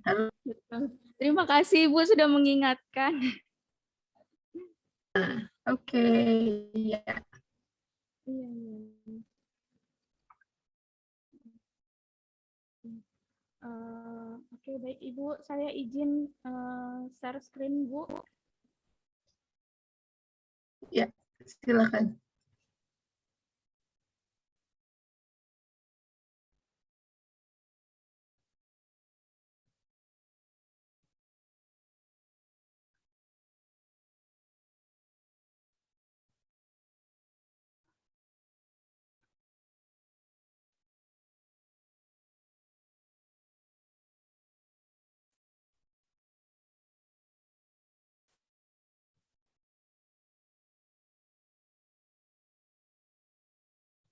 Halo. Betul. Terima kasih Ibu sudah mengingatkan. Oke, ya. Iya, iya. Oke, baik Ibu, saya izin share screen Bu. Ya, silakan.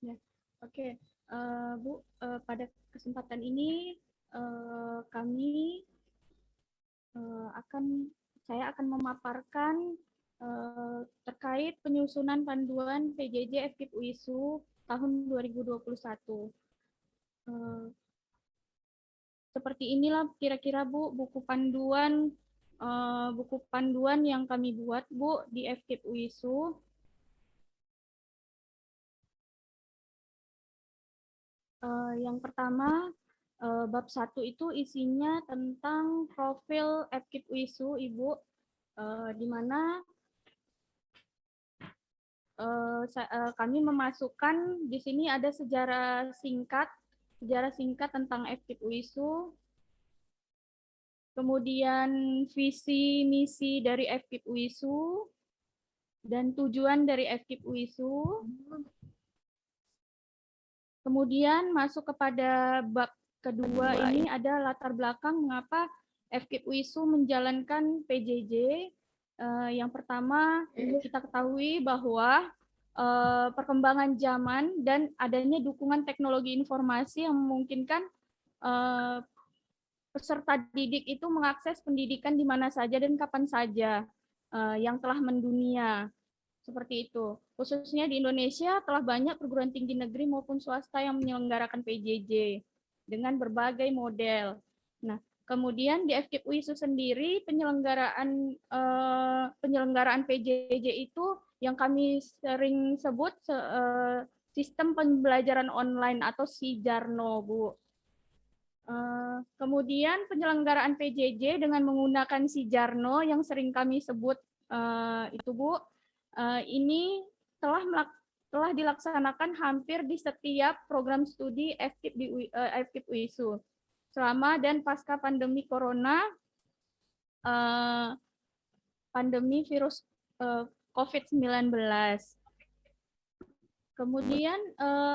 Ya, oke. Bu, pada kesempatan ini kami saya akan memaparkan terkait penyusunan panduan PJJ FKIP UISU tahun 2021. Seperti inilah kira-kira Bu buku panduan yang kami buat Bu di FKIP UISU. Yang pertama, bab 1 itu isinya tentang profil FKIP UISU, Ibu, di mana kami memasukkan di sini ada sejarah singkat tentang FKIP UISU, kemudian visi misi dari FKIP UISU, dan tujuan dari FKIP UISU. Kemudian masuk kepada bab kedua ini ada latar belakang mengapa FKIP UISU menjalankan PJJ. Yang pertama kita ketahui bahwa perkembangan zaman dan adanya dukungan teknologi informasi yang memungkinkan peserta didik itu mengakses pendidikan di mana saja dan kapan saja yang telah mendunia. Seperti itu. Khususnya di Indonesia telah banyak perguruan tinggi negeri maupun swasta yang menyelenggarakan PJJ dengan berbagai model. Nah, kemudian di FKIP UISU sendiri penyelenggaraan PJJ itu yang kami sering sebut sistem pembelajaran online atau SIJARNO, Bu. Kemudian penyelenggaraan PJJ dengan menggunakan SIJARNO yang sering kami sebut itu, Bu, ini telah dilaksanakan hampir di setiap program studi FKIP UISU selama dan pasca pandemi corona, pandemi virus COVID-19. Kemudian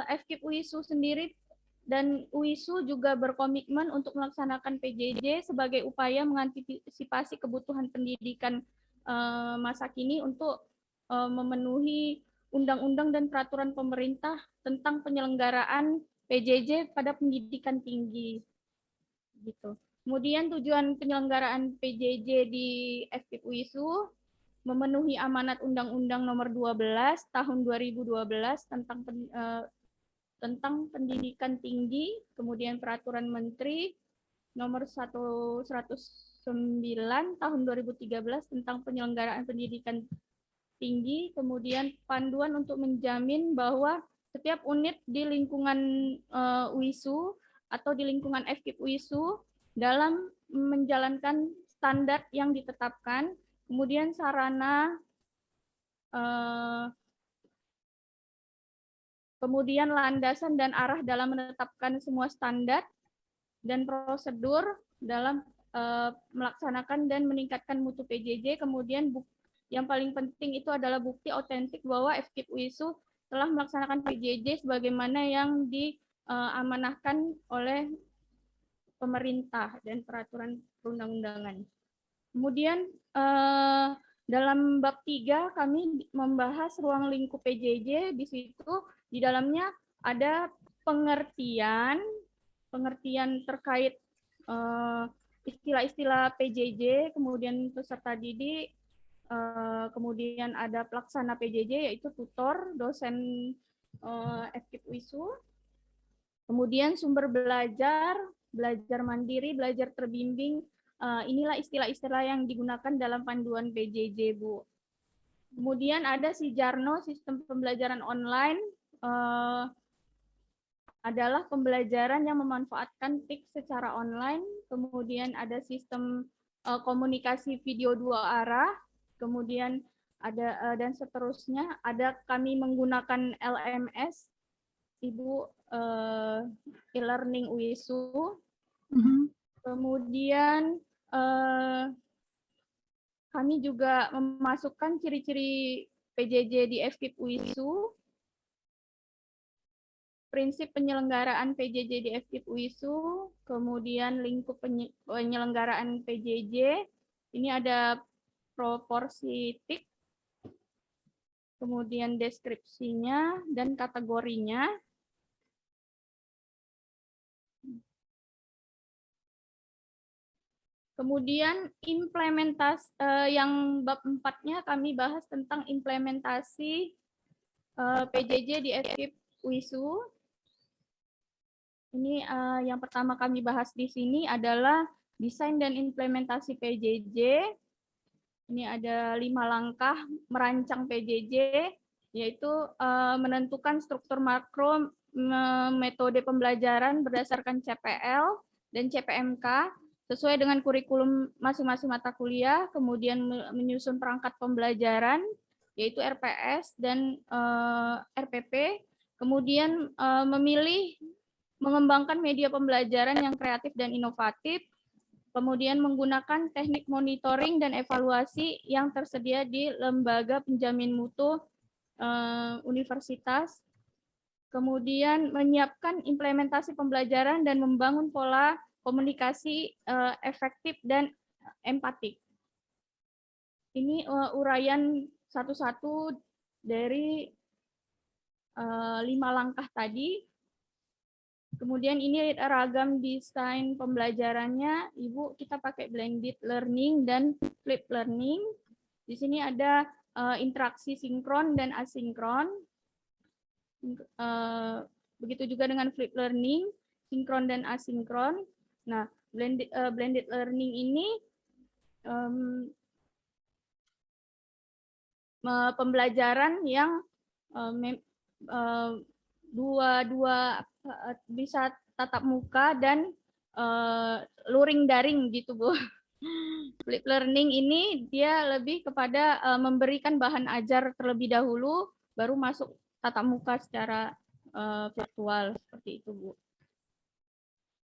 FKIP UISU sendiri dan UISU juga berkomitmen untuk melaksanakan PJJ sebagai upaya mengantisipasi kebutuhan pendidikan masa kini untuk memenuhi undang-undang dan peraturan pemerintah tentang penyelenggaraan PJJ pada pendidikan tinggi. Gitu. Kemudian tujuan penyelenggaraan PJJ di FKIP UISU memenuhi amanat Undang-Undang Nomor 12 Tahun 2012 tentang pendidikan tinggi, kemudian Peraturan Menteri Nomor 109 Tahun 2013 tentang penyelenggaraan pendidikan tinggi, kemudian panduan untuk menjamin bahwa setiap unit di lingkungan UISU atau di lingkungan FKIP UISU dalam menjalankan standar yang ditetapkan, kemudian sarana, kemudian landasan dan arah dalam menetapkan semua standar dan prosedur dalam melaksanakan dan meningkatkan mutu PJJ, kemudian yang paling penting itu adalah bukti otentik bahwa FKIP UISU telah melaksanakan PJJ sebagaimana yang diamanahkan oleh pemerintah dan peraturan perundang-undangan. Kemudian dalam bab 3 kami membahas ruang lingkup PJJ. Di situ di dalamnya ada pengertian terkait istilah-istilah PJJ, kemudian peserta didik, kemudian ada pelaksana PJJ yaitu tutor, dosen FKIP UISU, kemudian sumber belajar, belajar mandiri, belajar terbimbing. Inilah istilah-istilah yang digunakan dalam panduan PJJ, Bu. Kemudian ada si Jarno, sistem pembelajaran online, adalah pembelajaran yang memanfaatkan TIK secara online. Kemudian ada sistem komunikasi video dua arah, kemudian ada dan seterusnya. Ada kami menggunakan LMS, Ibu, e-learning UISU. Kemudian kami juga memasukkan ciri-ciri PJJ di FKIP UISU, prinsip penyelenggaraan PJJ di FKIP UISU, kemudian lingkup penyelenggaraan PJJ, ini ada proporsi TIK, kemudian deskripsinya dan kategorinya. Kemudian implementasi yang bab 4-nya kami bahas tentang implementasi PJJ di FKIP UISU. Ini yang pertama kami bahas di sini adalah desain dan implementasi PJJ. Ini ada 5 langkah merancang PJJ, yaitu menentukan struktur makro, metode pembelajaran berdasarkan CPL dan CPMK sesuai dengan kurikulum masing-masing mata kuliah, kemudian menyusun perangkat pembelajaran, yaitu RPS dan RPP, kemudian memilih mengembangkan media pembelajaran yang kreatif dan inovatif, kemudian menggunakan teknik monitoring dan evaluasi yang tersedia di lembaga penjamin mutu universitas, kemudian menyiapkan implementasi pembelajaran dan membangun pola komunikasi efektif dan empatik. Ini uraian satu-satu dari 5 langkah tadi. Kemudian ini ragam desain pembelajarannya, Ibu, kita pakai blended learning dan flipped learning. Di sini ada interaksi sinkron dan asinkron. Begitu juga dengan flipped learning, sinkron dan asinkron. Nah, blended learning ini pembelajaran yang dua bisa tatap muka dan luring daring gitu, Bu. Flipped learning ini dia lebih kepada memberikan bahan ajar terlebih dahulu, baru masuk tatap muka secara virtual seperti itu, Bu.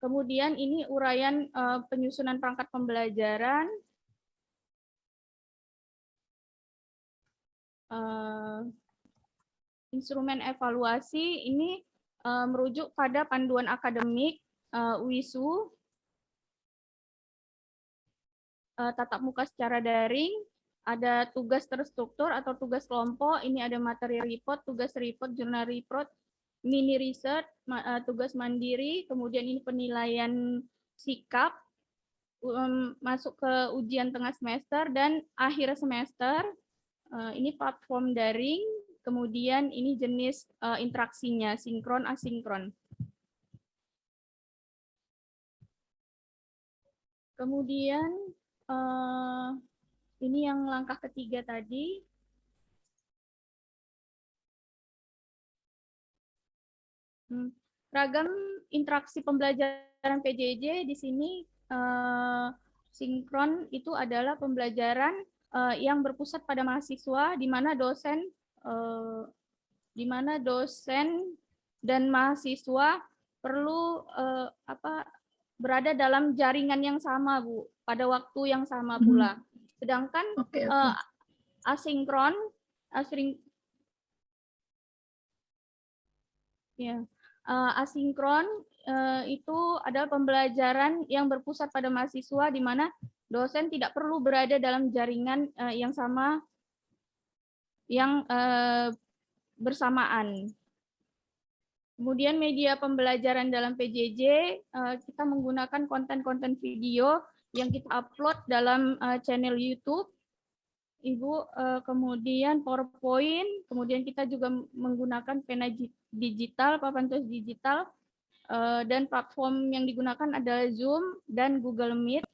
Kemudian ini uraian penyusunan perangkat pembelajaran. Instrumen evaluasi ini merujuk pada panduan akademik UISU, tatap muka secara daring, ada tugas terstruktur atau tugas kelompok, ini ada materi report, tugas report, jurnal report, mini research, tugas mandiri, kemudian ini penilaian sikap, masuk ke ujian tengah semester dan akhir semester, ini platform daring, kemudian ini jenis interaksinya, sinkron, asinkron. Kemudian ini yang langkah ketiga tadi. Ragam interaksi pembelajaran PJJ di sini sinkron itu adalah pembelajaran yang berpusat pada mahasiswa, di mana dosen dan mahasiswa perlu berada dalam jaringan yang sama, Bu, pada waktu yang sama pula. Sedangkan asinkron itu adalah pembelajaran yang berpusat pada mahasiswa, di mana dosen tidak perlu berada dalam jaringan yang sama, yang bersamaan. Kemudian media pembelajaran dalam PJJ, kita menggunakan konten-konten video yang kita upload dalam channel YouTube, Ibu, kemudian PowerPoint, kemudian kita juga menggunakan pena digital, papan tulis digital, Dan platform yang digunakan adalah Zoom dan Google Meet.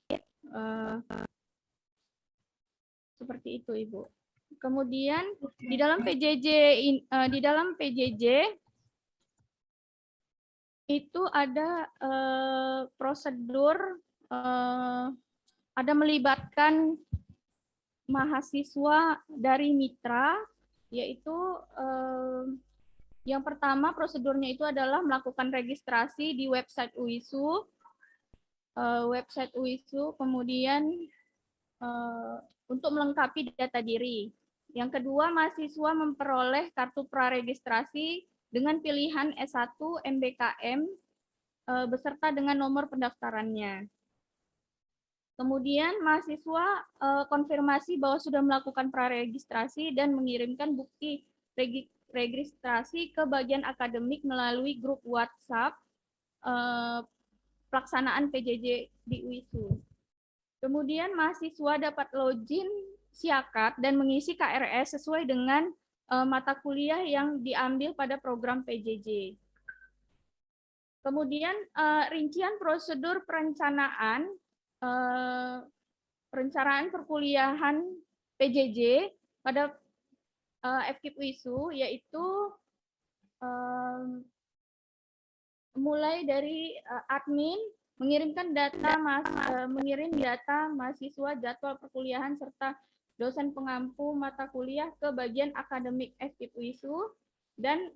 Seperti itu, Ibu. Kemudian di dalam PJJ itu ada prosedur, ada melibatkan mahasiswa dari mitra, yaitu yang pertama prosedurnya itu adalah melakukan registrasi di website UISU, kemudian untuk melengkapi data diri. Yang kedua, mahasiswa memperoleh kartu praregistrasi dengan pilihan S1 MBKM beserta dengan nomor pendaftarannya. Kemudian mahasiswa konfirmasi bahwa sudah melakukan praregistrasi dan mengirimkan bukti registrasi ke bagian akademik melalui grup WhatsApp pelaksanaan PJJ di UISU. Kemudian mahasiswa dapat login Siakat dan mengisi KRS sesuai dengan mata kuliah yang diambil pada program PJJ. Kemudian rincian prosedur perencanaan perkuliahan PJJ pada FKIP UISU, yaitu mulai dari admin mengirim data mahasiswa, jadwal perkuliahan serta dosen pengampu mata kuliah ke bagian akademik FKIP UISU dan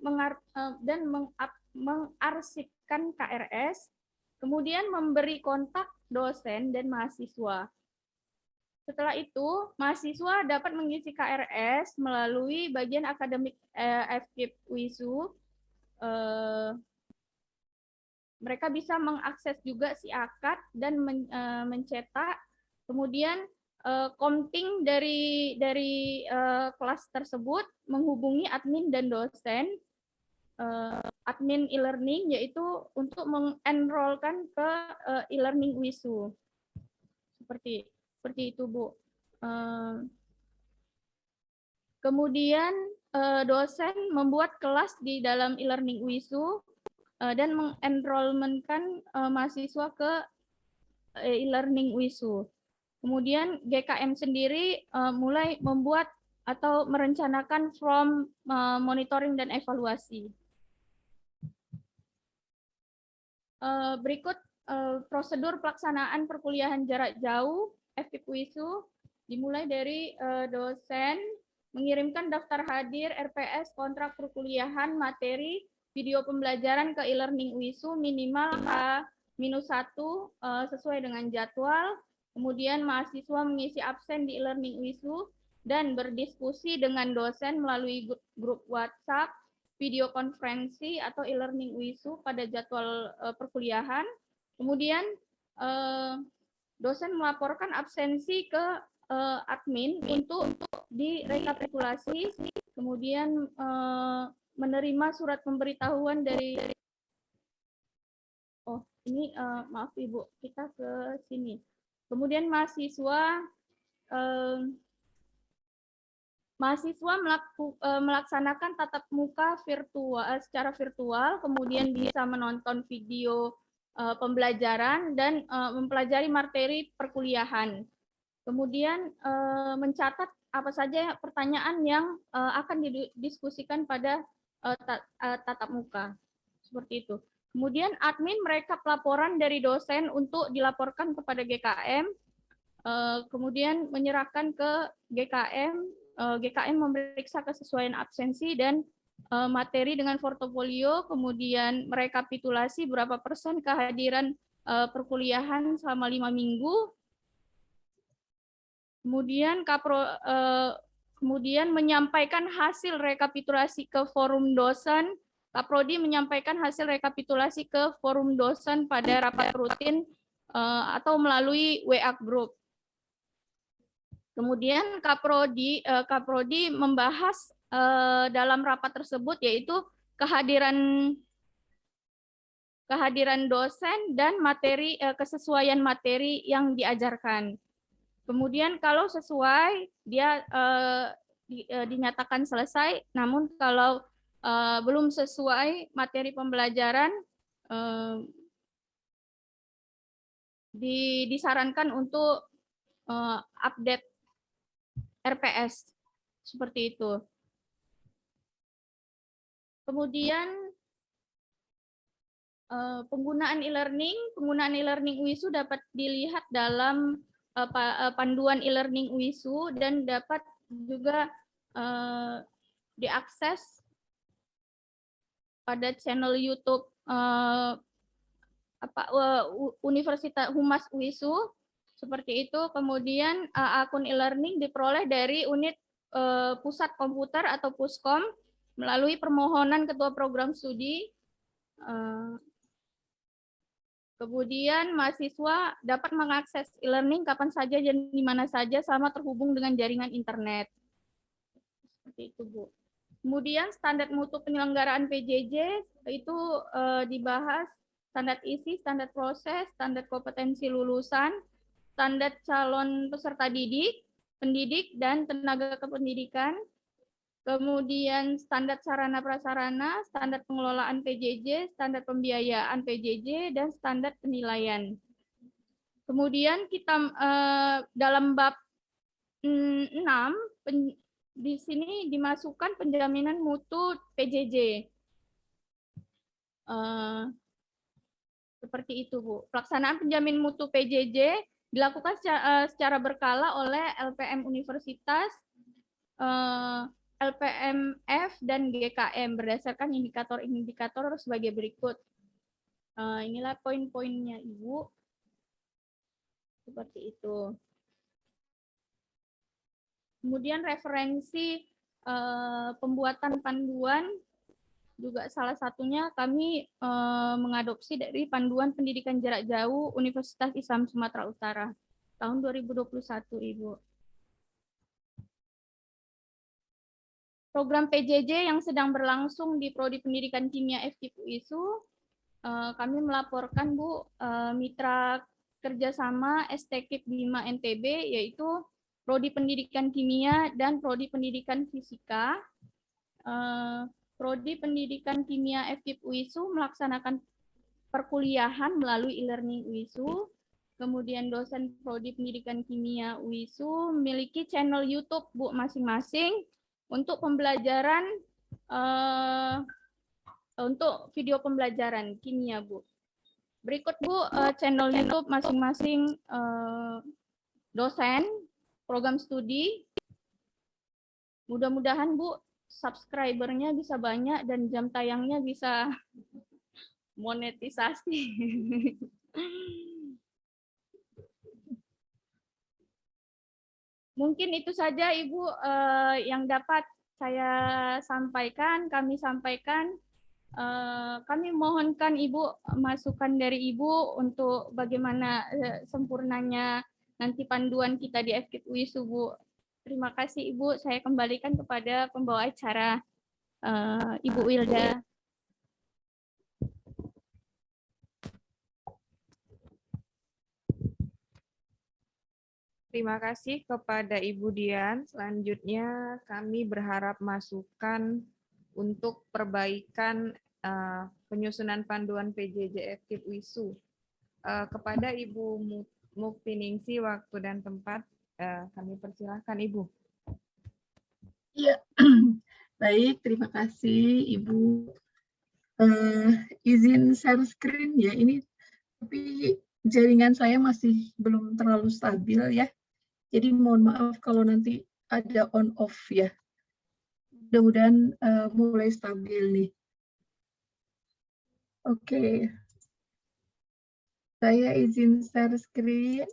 mengarsipkan KRS, kemudian memberi kontak dosen dan mahasiswa. Setelah itu, mahasiswa dapat mengisi KRS melalui bagian akademik FKIP UISU. Mereka bisa mengakses juga Siakat dan mencetak. Kemudian komting dari kelas tersebut menghubungi admin dan dosen, admin e-learning, yaitu untuk mengenrolkan ke e-learning UISU. Seperti itu, Bu. Kemudian dosen membuat kelas di dalam e-learning UISU dan mengenrollmentkan mahasiswa ke e-learning UISU. Kemudian GKM sendiri mulai membuat atau merencanakan form monitoring dan evaluasi. Berikut prosedur pelaksanaan perkuliahan jarak jauh FKIP UISU, dimulai dari dosen mengirimkan daftar hadir, RPS, kontrak perkuliahan, materi, video pembelajaran ke e-learning UISU minimal H-1 sesuai dengan jadwal. Kemudian mahasiswa mengisi absen di e-learning UISU dan berdiskusi dengan dosen melalui grup WhatsApp, video konferensi atau e-learning UISU pada jadwal perkuliahan. Kemudian dosen melaporkan absensi ke admin untuk direkapitulasi, kemudian menerima surat pemberitahuan dari maaf Ibu, kita ke sini. Kemudian mahasiswa melaksanakan tatap muka secara virtual, kemudian bisa menonton video pembelajaran dan mempelajari materi perkuliahan. Kemudian mencatat apa saja pertanyaan yang akan didiskusikan pada tatap muka. Seperti itu. Kemudian admin merekap laporan dari dosen untuk dilaporkan kepada GKM, kemudian menyerahkan ke GKM, GKM memeriksa kesesuaian absensi dan materi dengan portofolio, kemudian merekapitulasi berapa persen kehadiran perkuliahan selama 5 minggu, kemudian menyampaikan hasil rekapitulasi ke forum dosen. Kaprodi menyampaikan hasil rekapitulasi ke forum dosen pada rapat rutin atau melalui WA group. Kemudian Kaprodi membahas dalam rapat tersebut yaitu kehadiran dosen dan materi kesesuaian materi yang diajarkan. Kemudian kalau sesuai dia dinyatakan selesai, namun kalau belum sesuai materi pembelajaran eh, disarankan untuk update RPS seperti itu. Kemudian penggunaan e-learning UISU dapat dilihat dalam panduan e-learning UISU dan dapat juga diakses pada channel YouTube Universitas Humas UISU seperti itu. Kemudian akun e-learning diperoleh dari unit pusat komputer atau Puskom melalui permohonan ketua program studi. Kemudian mahasiswa dapat mengakses e-learning kapan saja dan di mana saja selama terhubung dengan jaringan internet. Seperti itu, Bu. Kemudian standar mutu penyelenggaraan PJJ itu dibahas standar isi, standar proses, standar kompetensi lulusan, standar calon peserta didik, pendidik, dan tenaga kependidikan. Kemudian standar sarana prasarana, standar pengelolaan PJJ, standar pembiayaan PJJ, dan standar penilaian. Kemudian kita dalam bab 6, di sini dimasukkan penjaminan mutu PJJ. Seperti itu, Bu. Pelaksanaan penjamin mutu PJJ dilakukan secara berkala oleh LPM Universitas, LPMF, dan GKM berdasarkan indikator-indikator sebagai berikut. Inilah poin-poinnya, Ibu. Seperti itu. Kemudian referensi pembuatan panduan juga salah satunya kami mengadopsi dari Panduan Pendidikan Jarak Jauh Universitas Islam Sumatera Utara tahun 2021, Ibu. Program PJJ yang sedang berlangsung di Prodi Pendidikan Kimia FKIP UISU, kami melaporkan, Bu, mitra kerjasama STKIP 5 NTB, yaitu Prodi Pendidikan Kimia dan Prodi Pendidikan Fisika. Prodi Pendidikan Kimia FKIP UISU melaksanakan perkuliahan melalui e-learning UISU. Kemudian dosen Prodi Pendidikan Kimia UISU memiliki channel YouTube, Bu, masing-masing untuk pembelajaran, untuk video pembelajaran kimia, Bu. Berikut, Bu, channel YouTube masing-masing dosen program studi. Mudah-mudahan, Bu, subscribernya bisa banyak dan jam tayangnya bisa monetisasi. Mungkin itu saja, Ibu, yang dapat saya sampaikan, kami sampaikan. Kami mohonkan Ibu masukan dari Ibu untuk bagaimana sempurnanya nanti panduan kita di FKIP UISU, Bu. Terima kasih, Ibu. Saya kembalikan kepada pembawa acara, Ibu Wilda. Terima kasih kepada Ibu Dian. Selanjutnya kami berharap masukan untuk perbaikan penyusunan panduan PJJ FKIP UISU. Kepada Ibu Muktiningsi, waktu dan tempat kami persilahkan, Ibu. Iya, baik, terima kasih Ibu. Izin share screen ya, ini tapi jaringan saya masih belum terlalu stabil ya. Jadi mohon maaf kalau nanti ada on off ya. Mudah-mudahan mulai stabil nih. Oke. Saya izin share screen.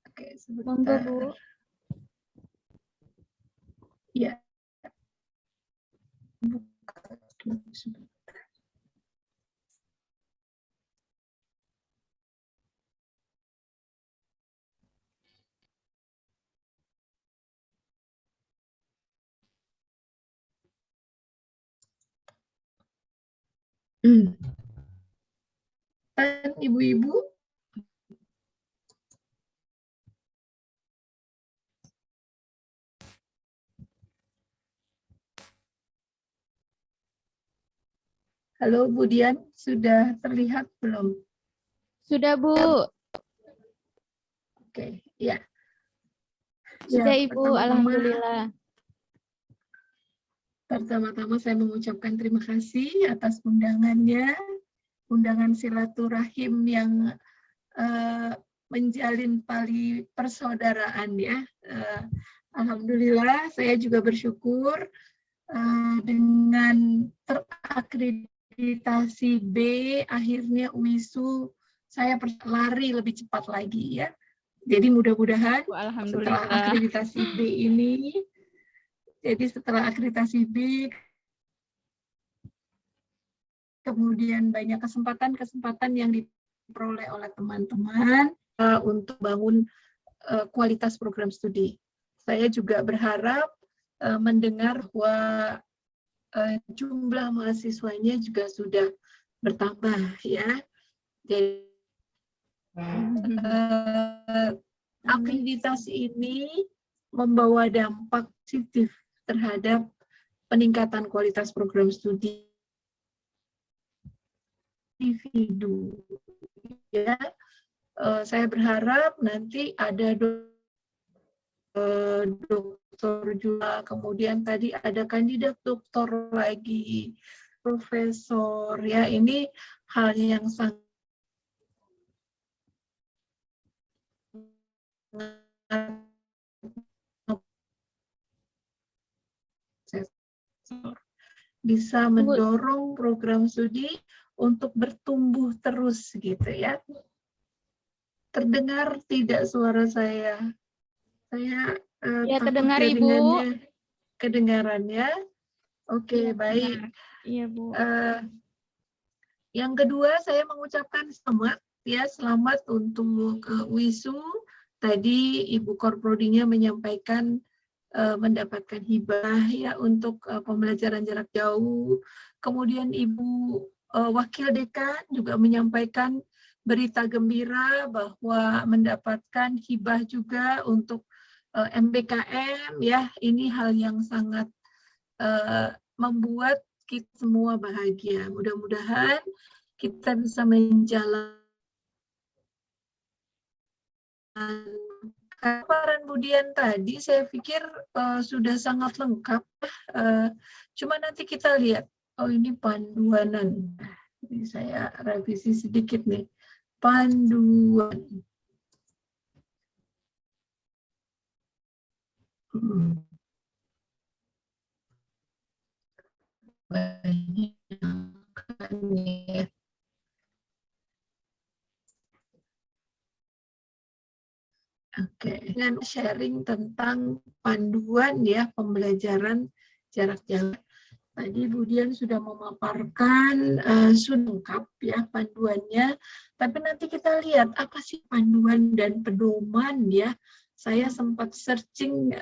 Oke, sebentar. Monggo, Bu. Ya. Buka dulu sebentar. Dan Ibu-ibu, Halo Bu Dian, sudah terlihat belum? Sudah, Bu. Oke, ya. Sudah, Ya, Ibu. Alhamdulillah. Pertama-tama saya mengucapkan terima kasih atas undangannya, undangan silaturahim yang menjalin tali persaudaraan ya. Alhamdulillah, saya juga bersyukur dengan terakreditasi B, akhirnya UISU saya lari lebih cepat lagi ya. Jadi mudah-mudahan setelah akreditasi B ini, setelah akreditasi B, kemudian banyak kesempatan-kesempatan yang diperoleh oleh teman-teman untuk bangun kualitas program studi. Saya juga berharap mendengar bahwa jumlah mahasiswanya juga sudah bertambah ya. Jadi akreditasi ini membawa dampak positif terhadap peningkatan kualitas program studi individu. Ya, saya berharap nanti ada doktor juga, kemudian tadi ada kandidat doktor lagi, profesor, ya ini hal yang sangat bisa mendorong program studi untuk bertumbuh terus gitu ya. Terdengar tidak suara saya? Saya Ya, takut terdengar, jaringannya Ibu. kedengarannya. Oke, baik. Iya, Bu. Yang kedua, saya mengucapkan selamat ya, selamat untuk WISU. Tadi Ibu Korprodinya menyampaikan mendapatkan hibah ya untuk pembelajaran jarak jauh. Kemudian Ibu Wakil Dekan juga menyampaikan berita gembira bahwa mendapatkan hibah juga untuk MBKM ya. Ini hal yang sangat membuat kita semua bahagia. Mudah-mudahan kita bisa menjalankan paparan Budian tadi. Saya pikir sudah sangat lengkap. Cuma nanti kita lihat. Oh, ini panduanan. Ini saya revisi sedikit nih. Panduan. Banyak ya. Oke, dengan sharing tentang panduan ya pembelajaran jarak jauh. Tadi Bu Dian sudah memaparkan sudah lengkap ya panduannya, tapi nanti kita lihat apa sih panduan dan pedoman ya. Saya sempat searching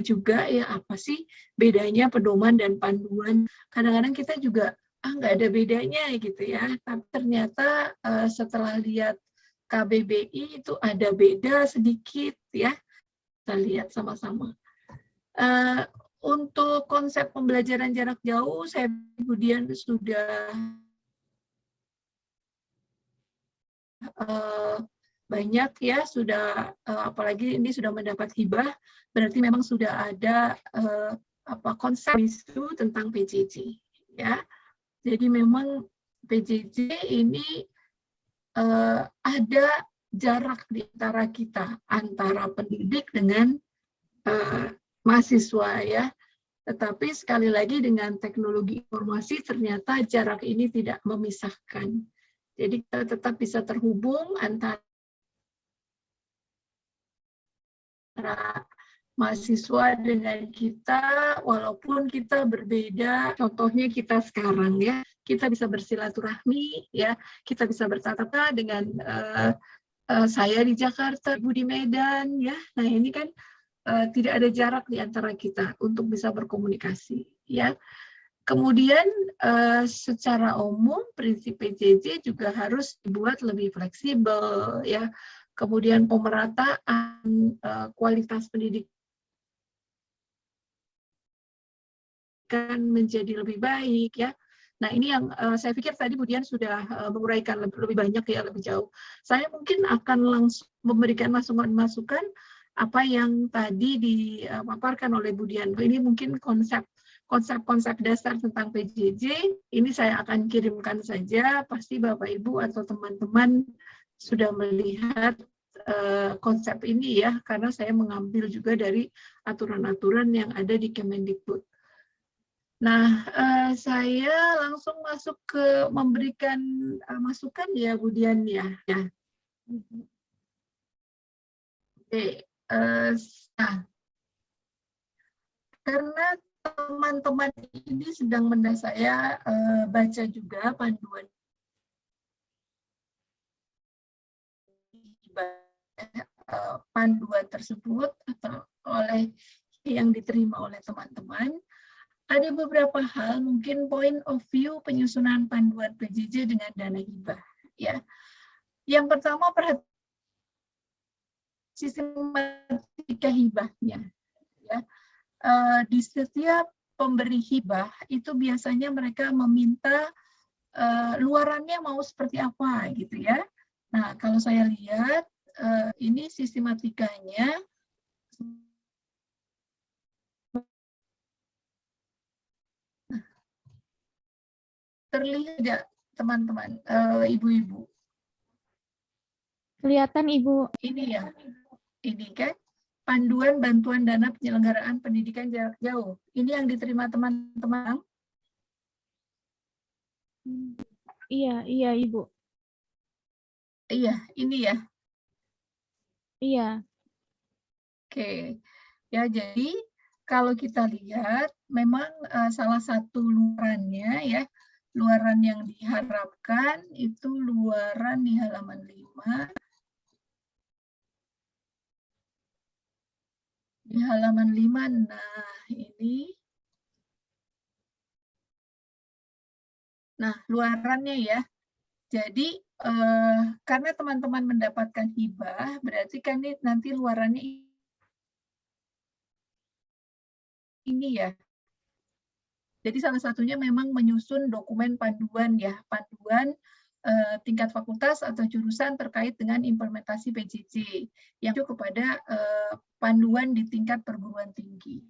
juga ya apa sih bedanya pedoman dan panduan. Kadang-kadang kita juga nggak ada bedanya gitu ya, tapi ternyata setelah lihat KBBI itu ada beda sedikit ya. Kita lihat sama-sama. Untuk konsep pembelajaran jarak jauh, saya kemudian sudah banyak ya, sudah apalagi ini sudah mendapat hibah, berarti memang sudah ada konsep itu tentang PJJ ya. Jadi memang PJJ ini ada jarak di antara kita, antara pendidik dengan mahasiswa ya. Tetapi sekali lagi dengan teknologi informasi ternyata jarak ini tidak memisahkan. Jadi kita tetap bisa terhubung antara mahasiswa dengan kita walaupun kita berbeda. Contohnya kita sekarang ya, kita bisa bersilaturahmi ya, kita bisa bertatap muka dengan saya di Jakarta, Ibu di Medan ya. Nah, ini kan tidak ada jarak di antara kita untuk bisa berkomunikasi ya. Kemudian secara umum prinsip PJJ juga harus dibuat lebih fleksibel ya. Kemudian pemerataan kualitas pendidikan menjadi lebih baik ya. Nah, ini yang saya pikir tadi Bu Dian sudah menguraikan lebih banyak ya, lebih jauh. Saya mungkin akan langsung memberikan masukan-masukan apa yang tadi dipaparkan oleh Bu Dian. Ini mungkin konsep-konsep dasar tentang PJJ, ini saya akan kirimkan saja, pasti Bapak Ibu atau teman-teman sudah melihat konsep ini ya, karena saya mengambil juga dari aturan-aturan yang ada di Kemendikbud. Nah, saya langsung masuk ke memberikan masukan ya, Bu Dian ya. Oke, nah, karena teman-teman ini sedang saya baca juga panduan tersebut atau oleh yang diterima oleh teman-teman. Ada beberapa hal, mungkin point of view penyusunan panduan PJJ dengan dana hibah. Ya, yang pertama perhatian sistematika hibahnya. Ya, di setiap pemberi hibah itu biasanya mereka meminta luarannya mau seperti apa, gitu ya. Nah, kalau saya lihat ini sistematikanya. Terlihat tidak teman-teman, ibu-ibu? Kelihatan Ibu. Ini ya, ini kan panduan bantuan dana penyelenggaraan pendidikan jarak jauh. Ini yang diterima teman-teman. Iya, iya Ibu. Iya, ini ya. Iya. Oke, ya jadi kalau kita lihat memang salah satu luarannya ya, luaran yang diharapkan itu luaran di halaman 5. Di halaman 5, nah ini. Nah, luarannya ya. Jadi, karena teman-teman mendapatkan hibah, berarti kan ini nanti luarannya ini ya. Jadi salah satunya memang menyusun dokumen panduan ya, panduan tingkat fakultas atau jurusan terkait dengan implementasi PJJ yang kepada panduan di tingkat perguruan tinggi.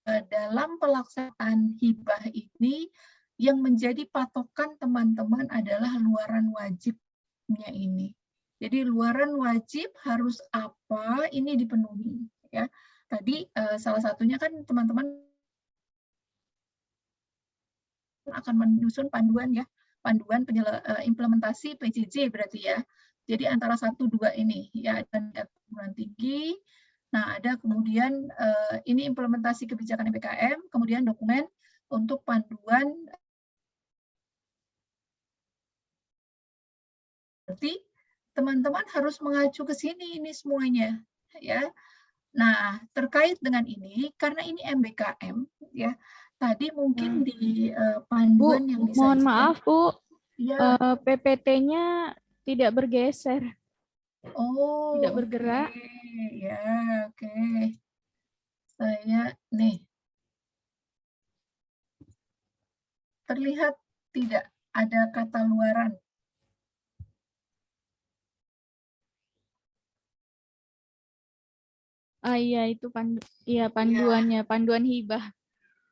Dalam pelaksanaan hibah ini, yang menjadi patokan teman-teman adalah luaran wajibnya ini. Jadi luaran wajib harus apa, ini dipenuhi. Ya. Tadi salah satunya kan teman-teman akan menyusun panduan ya, panduan implementasi PJJ berarti ya. Jadi antara 1-2 ini ya, dan perguruan tinggi. Nah, ada kemudian ini implementasi kebijakan PKM, kemudian dokumen untuk panduan. Berarti teman-teman harus mengacu ke sini ini semuanya ya. Nah, terkait dengan ini karena ini MBKM ya. Tadi mungkin di panduan Bu, yang disajikan. mohon maaf Bu, ya. PPT-nya tidak bergeser. Oh, tidak bergerak. Ya, oke. Saya nih. Terlihat tidak ada kata luaran. Iya, itu panduannya, panduan hibah.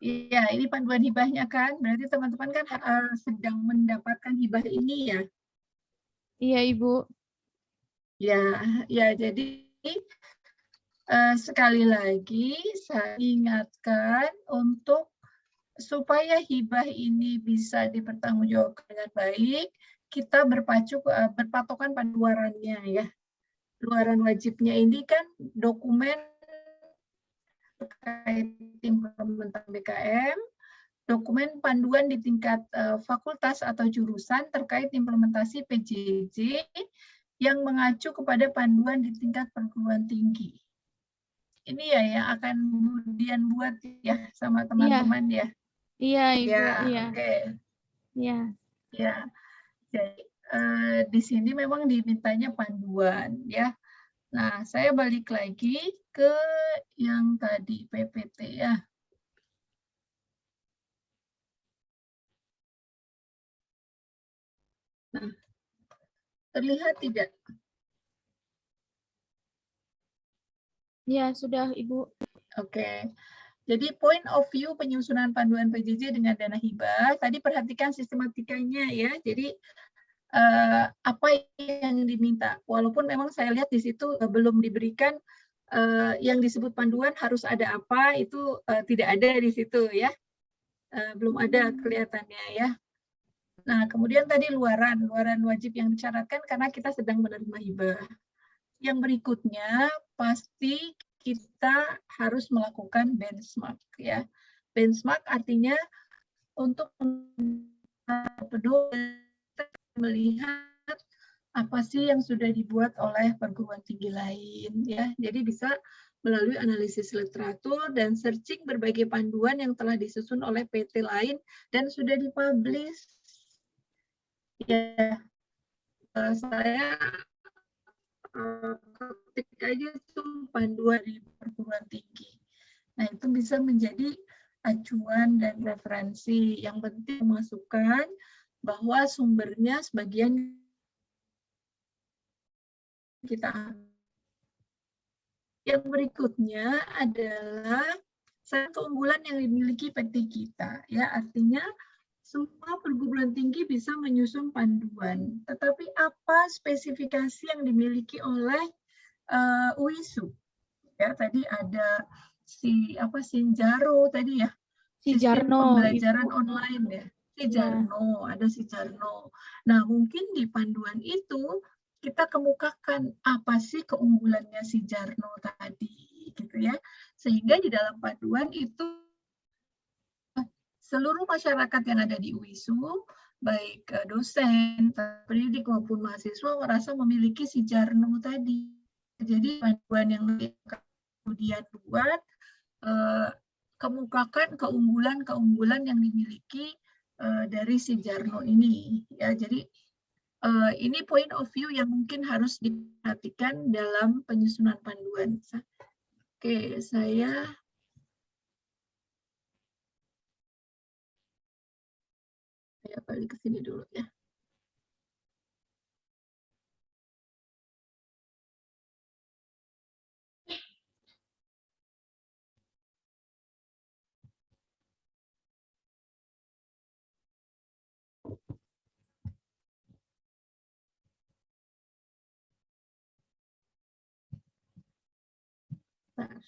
Iya, ini panduan hibahnya kan. Berarti teman-teman kan sedang mendapatkan hibah ini ya. Iya, Ibu. Ya, jadi sekali lagi saya ingatkan untuk supaya hibah ini bisa dipertanggungjawabkan dengan baik, kita berpatokan pada luarannya ya. Luaran wajibnya ini kan dokumen terkait implementasi BKM, dokumen panduan di tingkat fakultas atau jurusan terkait implementasi PJJ yang mengacu kepada panduan di tingkat perguruan tinggi. Ini ya yang akan kemudian buat ya sama teman-teman ya. Iya, Ibu. Ya, Iya. oke. Iya. Ya, jadi di sini memang dimintanya panduan ya. Nah, saya balik lagi ke yang tadi PPT ya. Nah, terlihat tidak? Ya, sudah Ibu. Oke. Jadi point of view penyusunan panduan PJJ dengan dana hibah, tadi perhatikan sistematikanya ya. Jadi apa yang diminta. Walaupun memang saya lihat di situ belum diberikan yang disebut panduan harus ada apa, itu tidak ada di situ ya. Belum ada kelihatannya ya. Nah, kemudian tadi luaran wajib yang disyaratkan karena kita sedang menerima hibah. Yang berikutnya pasti kita harus melakukan benchmark ya. Benchmark artinya untuk melihat apa sih yang sudah dibuat oleh perguruan tinggi lain ya. Jadi bisa melalui analisis literatur dan searching berbagai panduan yang telah disusun oleh PT lain dan sudah dipublish. Ya, saya ketik aja tuh panduan di perguruan tinggi. Nah, itu bisa menjadi acuan dan referensi. Yang penting masukkan bahwa sumbernya sebagian kita. Yang berikutnya adalah keunggulan yang dimiliki PT kita. Ya, artinya semua perguruan tinggi bisa menyusun panduan. Tetapi apa spesifikasi yang dimiliki oleh UISU? Ya, tadi ada Sinjaro tadi ya. Sistem pembelajaran online ya. Sijarno, ada Sijarno. Nah, mungkin di panduan itu kita kemukakan apa sih keunggulannya Sijarno tadi, gitu ya. Sehingga di dalam panduan itu seluruh masyarakat yang ada di UISU, baik dosen, pendidik maupun mahasiswa merasa memiliki Sijarno tadi. Jadi panduan yang kemudian buat kemukakan keunggulan-keunggulan yang dimiliki dari Sijarno ini. Ya, jadi ini point of view yang mungkin harus diperhatikan dalam penyusunan panduan. Oke, saya balik ke sini dulu ya. Bentar.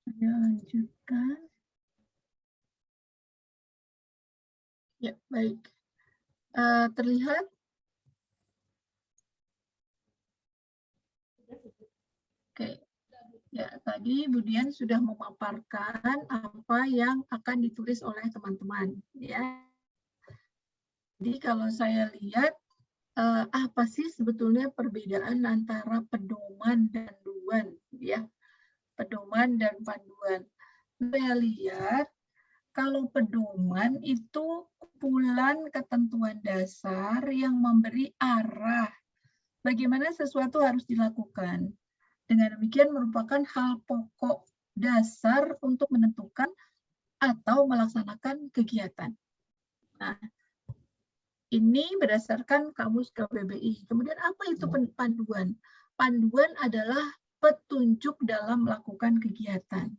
Saya lanjutkan. Ya, baik. Terlihat? Oke. Ya, tadi Budian sudah memaparkan apa yang akan ditulis oleh teman-teman. Ya. Jadi kalau saya lihat, apa sih sebetulnya perbedaan antara pedoman dan panduan? Ya, pedoman dan panduan. Saya lihat, kalau pedoman itu kumpulan ketentuan dasar yang memberi arah bagaimana sesuatu harus dilakukan. Dengan demikian merupakan hal pokok dasar untuk menentukan atau melaksanakan kegiatan. Nah, ini berdasarkan Kamus KBBI. Kemudian apa itu panduan? Panduan adalah petunjuk dalam melakukan kegiatan.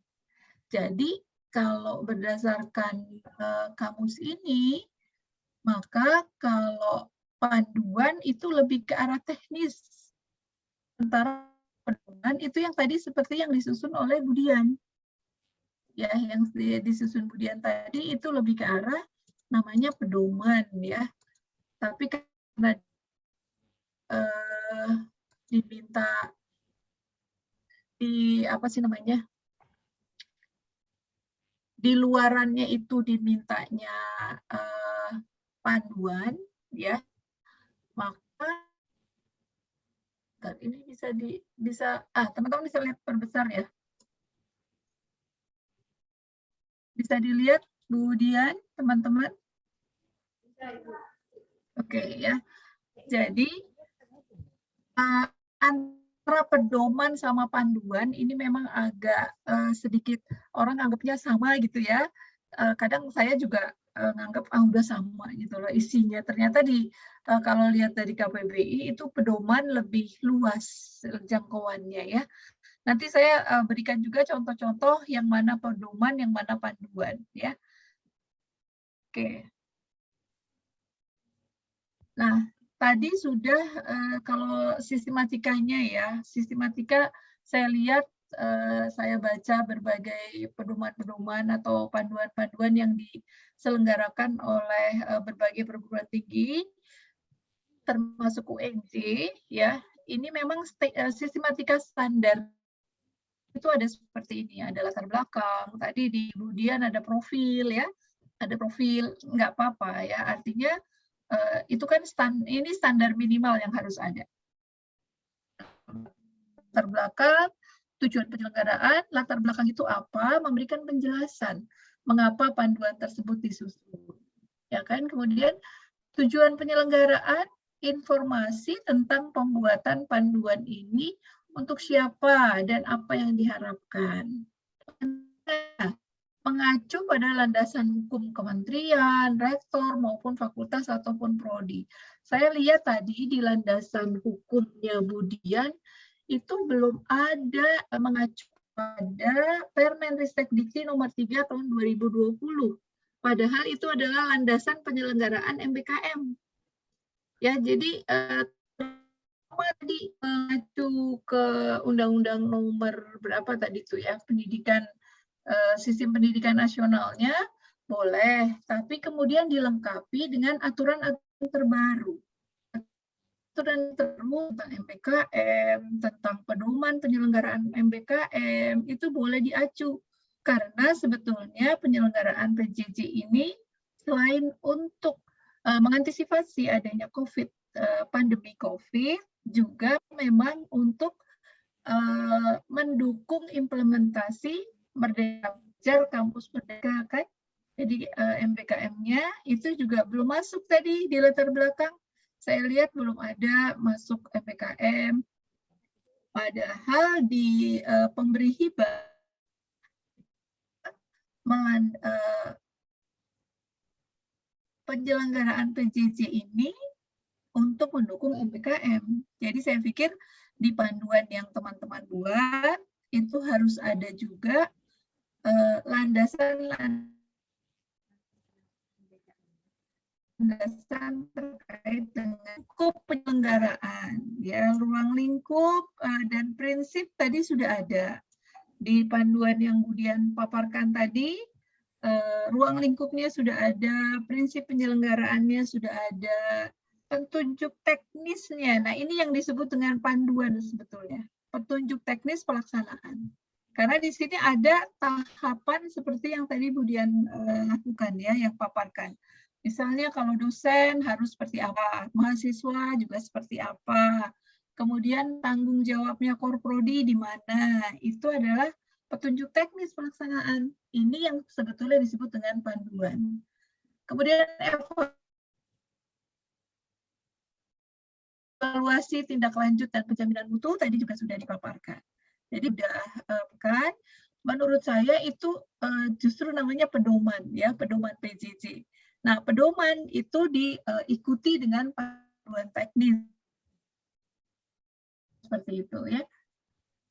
Jadi kalau berdasarkan kamus ini, maka kalau panduan itu lebih ke arah teknis. Sementara pedoman itu yang tadi seperti yang disusun oleh Budian. Ya, yang disusun Budian tadi itu lebih ke arah namanya pedoman ya. Tapi karena diminta di luarannya itu dimintanya panduan, ya, maka ini teman-teman bisa lihat perbesar ya. Bisa dilihat Bu Dian, teman-teman? Oke, ya. Jadi antara pedoman sama panduan ini memang agak sedikit orang anggapnya sama gitu ya. Kadang saya juga nganggap udah sama gitu loh isinya. Ternyata kalau lihat dari KPBI itu pedoman lebih luas jangkauannya ya. Nanti saya berikan juga contoh-contoh yang mana pedoman, yang mana panduan ya. Oke. Nah, tadi sudah kalau sistematikanya ya, sistematika saya lihat saya baca berbagai pedoman-pedoman atau panduan-panduan yang diselenggarakan oleh berbagai perguruan tinggi, termasuk UNJ, ya. Ini memang sistematika standar itu ada seperti ini, ada latar belakang. Tadi di kemudian ada profil ya, ada profil nggak apa-apa ya. Artinya itu kan ini standar minimal yang harus ada. Latar belakang, tujuan penyelenggaraan, latar belakang itu apa, memberikan penjelasan mengapa panduan tersebut disusun. Ya kan? Kemudian tujuan penyelenggaraan, informasi tentang pembuatan panduan ini untuk siapa dan apa yang diharapkan. Mengacu pada landasan hukum kementerian, rektor, maupun fakultas ataupun prodi. Saya lihat tadi di landasan hukumnya Bu Dian, itu belum ada mengacu pada Permenristek Dikti nomor 3 tahun 2020. Padahal itu adalah landasan penyelenggaraan MBKM. Ya, jadi tadi mengacu ke Undang-Undang nomor berapa tadi itu ya, pendidikan sistem pendidikan nasionalnya boleh, tapi kemudian dilengkapi dengan aturan-aturan terbaru. Aturan terbaru tentang MBKM, tentang pedoman penyelenggaraan MBKM, itu boleh diacu. Karena sebetulnya penyelenggaraan PJJ ini selain untuk mengantisipasi adanya pandemi COVID, juga memang untuk mendukung implementasi Merdeka Belajar Kampus Merdeka kan. Jadi MBKM-nya itu juga belum masuk tadi di latar belakang. Saya lihat belum ada masuk MBKM. Padahal di pemberi hibah penyelenggaraan PJJ ini untuk mendukung MBKM. Jadi saya pikir di panduan yang teman-teman buat itu harus ada juga landasan terkait dengan lingkup penyelenggaraan, ya, ruang lingkup dan prinsip tadi sudah ada di panduan yang kemudian paparkan tadi. Ruang lingkupnya sudah ada, prinsip penyelenggaraannya sudah ada, petunjuk teknisnya. Nah, ini yang disebut dengan panduan sebetulnya, petunjuk teknis pelaksanaan. Karena di sini ada tahapan seperti yang tadi Bu Dian lakukan ya, yang paparkan. Misalnya kalau dosen harus seperti apa, mahasiswa juga seperti apa, kemudian tanggung jawabnya Korprodi di mana, itu adalah petunjuk teknis pelaksanaan. Ini yang sebetulnya disebut dengan panduan. Kemudian evaluasi tindak lanjut dan penjaminan mutu tadi juga sudah dipaparkan. Jadi kan menurut saya itu justru namanya pedoman ya, pedoman PJJ. Nah, pedoman itu diikuti dengan panduan teknis seperti itu ya.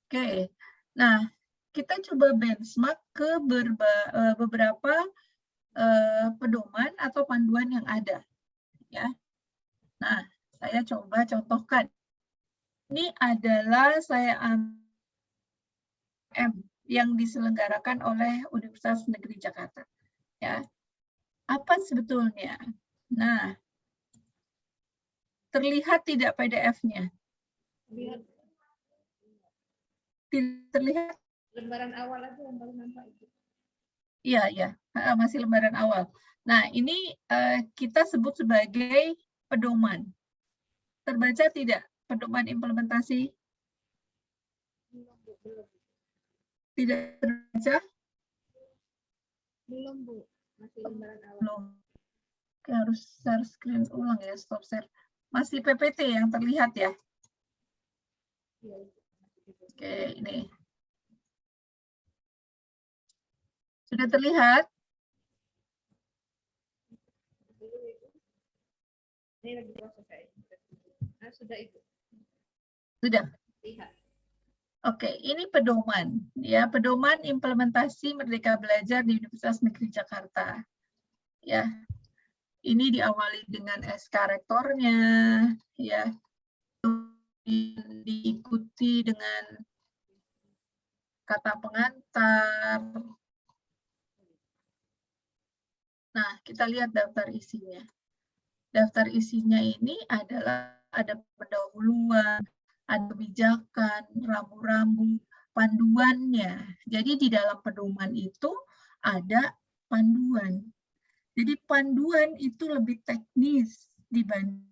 Oke. Nah, kita coba benchmark ke beberapa pedoman atau panduan yang ada ya. Nah, saya coba contohkan. Ini adalah saya yang diselenggarakan oleh Universitas Negeri Jakarta. Ya, apa sebetulnya? Nah, terlihat tidak PDF-nya? Terlihat. Lembaran awal aja yang paling nampak itu. Iya, masih lembaran awal. Nah, ini kita sebut sebagai pedoman. Terbaca tidak pedoman implementasi? Tidak terbaca? Belum, Bu. Masih lembaran awal. Belum. Oke, harus share screen ulang ya, stop share. Masih PPT yang terlihat ya? Oke, ini. Sudah terlihat? Ini lagi proses saya. Sudah itu. Sudah. Lihat. Oke, ini pedoman ya, pedoman implementasi Merdeka Belajar di Universitas Negeri Jakarta. Ya. Ini diawali dengan SK rektornya, ya. Diikuti dengan kata pengantar. Nah, kita lihat daftar isinya. Daftar isinya ini adalah ada pendahuluan, ada kebijakan, rambu-rambu, panduannya. Jadi di dalam pedoman itu ada panduan. Jadi panduan itu lebih teknis dibanding.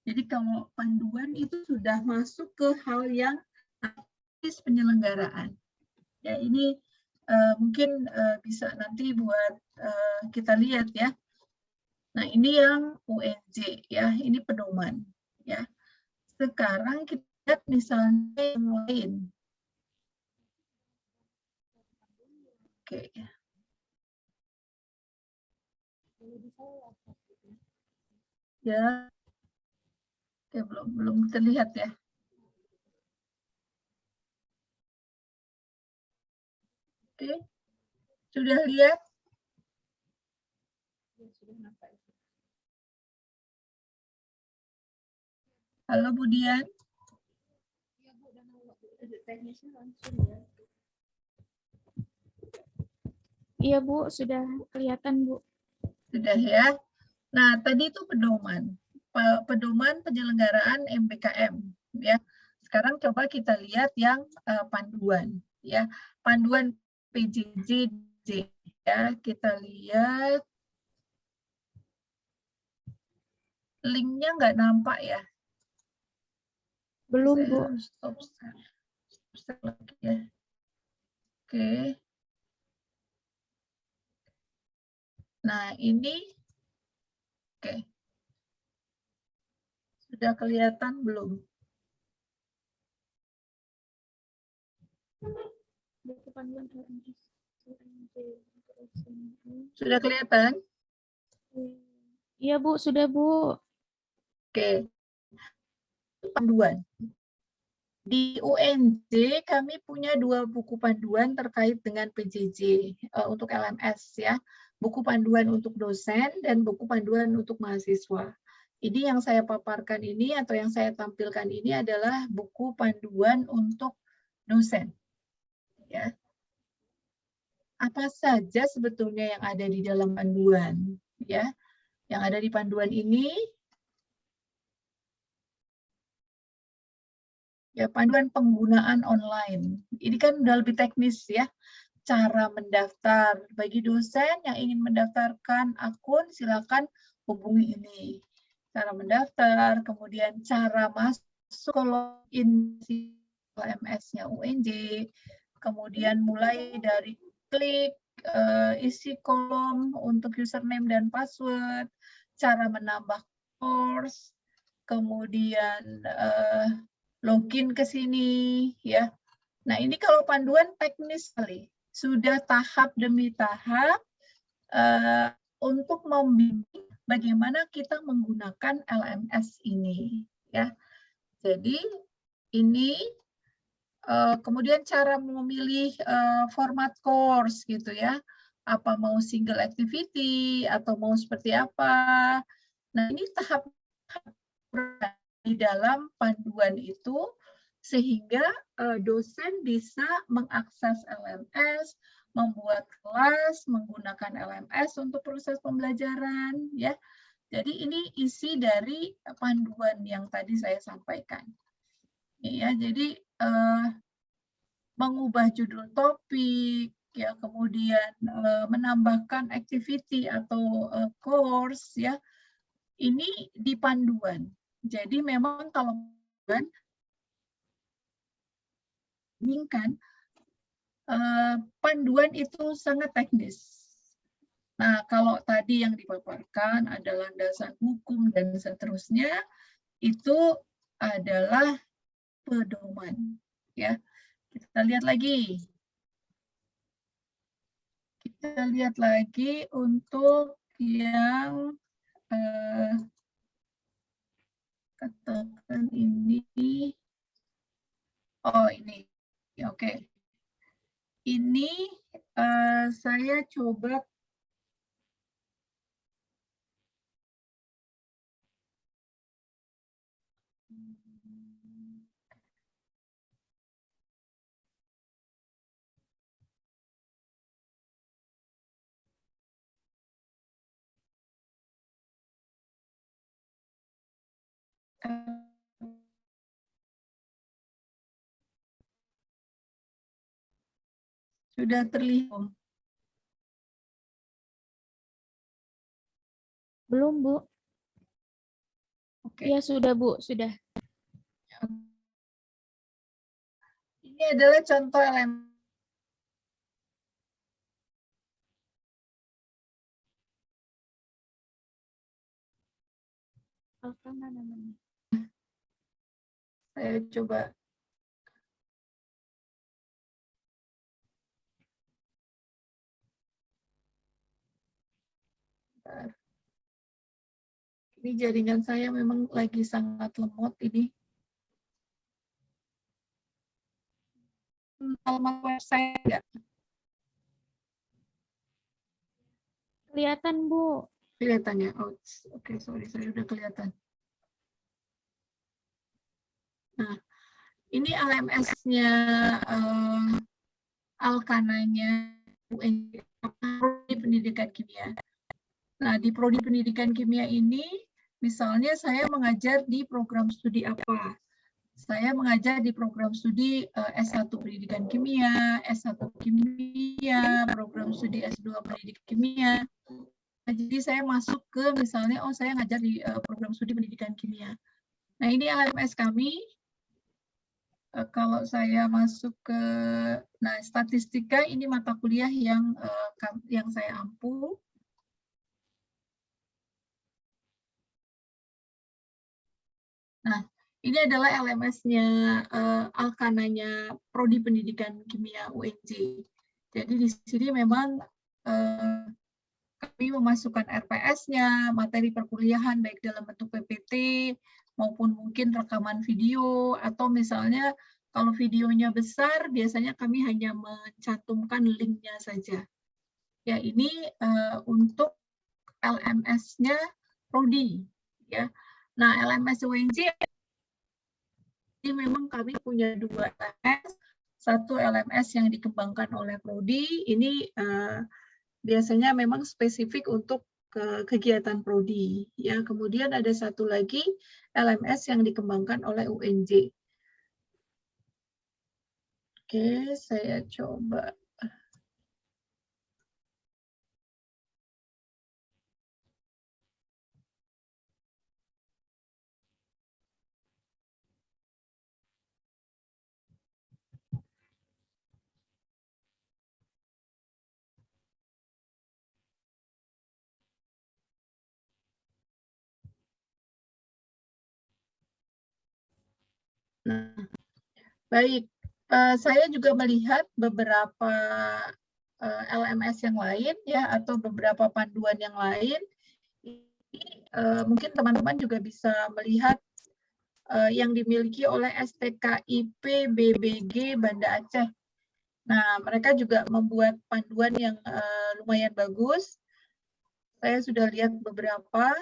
Jadi kalau panduan itu sudah masuk ke hal yang teknis penyelenggaraan. Ya ini mungkin bisa nanti buat kita lihat ya. Nah ini yang UNJ ya, ini pedoman ya. Sekarang kita lihat misalnya yang lain. Oke. Ya. Oke, belum terlihat ya. Oke. Sudah lihat? Halo Budian. Iya, Bu, sudah kelihatan, Bu. Sudah ya. Nah, tadi itu pedoman. Pedoman penyelenggaraan MBKM ya. Sekarang coba kita lihat yang panduan ya. Panduan PJJ ya. Kita lihat linknya nggak nampak ya. Belum, Saya Bu. harus stop share lagi ya. Oke. Nah, ini oke. Sudah kelihatan belum? Sudah kelihatan? Iya, Bu, sudah, Bu. Oke. Panduan. Di UNJ kami punya 2 buku panduan terkait dengan PJJ untuk LMS ya. Buku panduan untuk dosen dan buku panduan untuk mahasiswa. Ini yang saya paparkan ini atau yang saya tampilkan ini adalah buku panduan untuk dosen. Ya. Apa saja sebetulnya yang ada di dalam panduan ya? Yang ada di panduan ini ya, panduan penggunaan online. Ini kan udah lebih teknis ya. Cara mendaftar. Bagi dosen yang ingin mendaftarkan akun, silakan hubungi ini. Cara mendaftar, kemudian cara masuk ke login LMS-nya UNJ, kemudian mulai dari klik, isi kolom untuk username dan password, cara menambah course, kemudian login ke sini ya. Nah, ini kalau panduan teknis sekali. Sudah tahap demi tahap untuk membimbing bagaimana kita menggunakan LMS ini ya. Jadi ini kemudian cara memilih format course gitu ya. Apa mau single activity atau mau seperti apa. Nah, ini tahap di dalam panduan itu sehingga dosen bisa mengakses LMS, membuat kelas menggunakan LMS untuk proses pembelajaran ya. Jadi ini isi dari panduan yang tadi saya sampaikan. Ya, jadi mengubah judul topik, ya, kemudian menambahkan activity atau course, ya, ini di panduan. Jadi memang kalau panduan itu sangat teknis. Nah, kalau tadi yang dipaparkan adalah landasan hukum dan seterusnya, itu adalah pedoman. Ya, kita lihat lagi. Kita lihat lagi untuk yang katakan ini. Oh, ini. Oke. Ini saya coba sudah terlihat. Belum, Bu. Oke. Ya, sudah, Bu. Sudah. Ini adalah contoh elemen. Alkana namanya. Saya coba. Ini jaringan saya memang lagi sangat lemot ini. Alamat website enggak? Kelihatan, Bu. Kelihatan ya? Oh, oke, sorry, saya udah kelihatan. Nah, ini LMS-nya, Alkananya Prodi Pendidikan Kimia. Nah, di Prodi Pendidikan Kimia ini, misalnya saya mengajar di program studi apa? Saya mengajar di program studi S1 Pendidikan Kimia, S1 Kimia, program studi S2 Pendidikan Kimia. Nah, jadi saya masuk ke misalnya, oh saya ngajar di program studi Pendidikan Kimia. Nah, ini LMS kami. Kalau saya masuk ke, nah, statistika ini mata kuliah yang saya ampu. Nah, ini adalah LMS-nya Alkananya Prodi Pendidikan Kimia UNJ. Jadi di sini memang kami memasukkan RPS-nya, materi perkuliahan baik dalam bentuk PPT maupun mungkin rekaman video, atau misalnya kalau videonya besar biasanya kami hanya mencantumkan linknya saja. Ya, ini untuk LMS-nya Prodi, ya. Nah, LMS UNJ ini memang kami punya dua LMS, satu LMS yang dikembangkan oleh Prodi, ini biasanya memang spesifik untuk kegiatan Prodi, ya. Kemudian ada satu lagi LMS yang dikembangkan oleh UNJ. Oke, saya coba. Nah, baik. Saya juga melihat beberapa LMS yang lain, ya, atau beberapa panduan yang lain. Mungkin teman-teman juga bisa melihat yang dimiliki oleh STKIP BBG Banda Aceh. Nah, mereka juga membuat panduan yang lumayan bagus. Saya sudah lihat beberapa.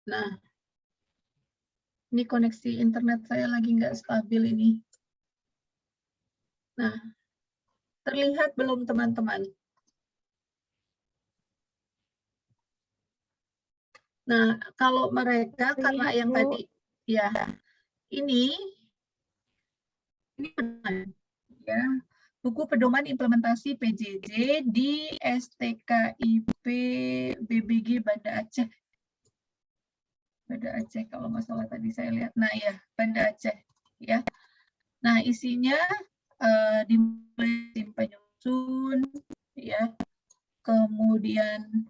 Nah, ini koneksi internet saya lagi nggak stabil ini. Nah, Terlihat belum teman-teman? Nah, kalau mereka karena Terlihat, yang Bu. tadi ya ini pedoman, ya, buku pedoman implementasi PJJ di STKIP BBG Banda Aceh. Banda Aceh kalau nggak salah tadi saya lihat. Nah ya, Banda Aceh ya. Nah, isinya dimulai tim penyusun ya. Kemudian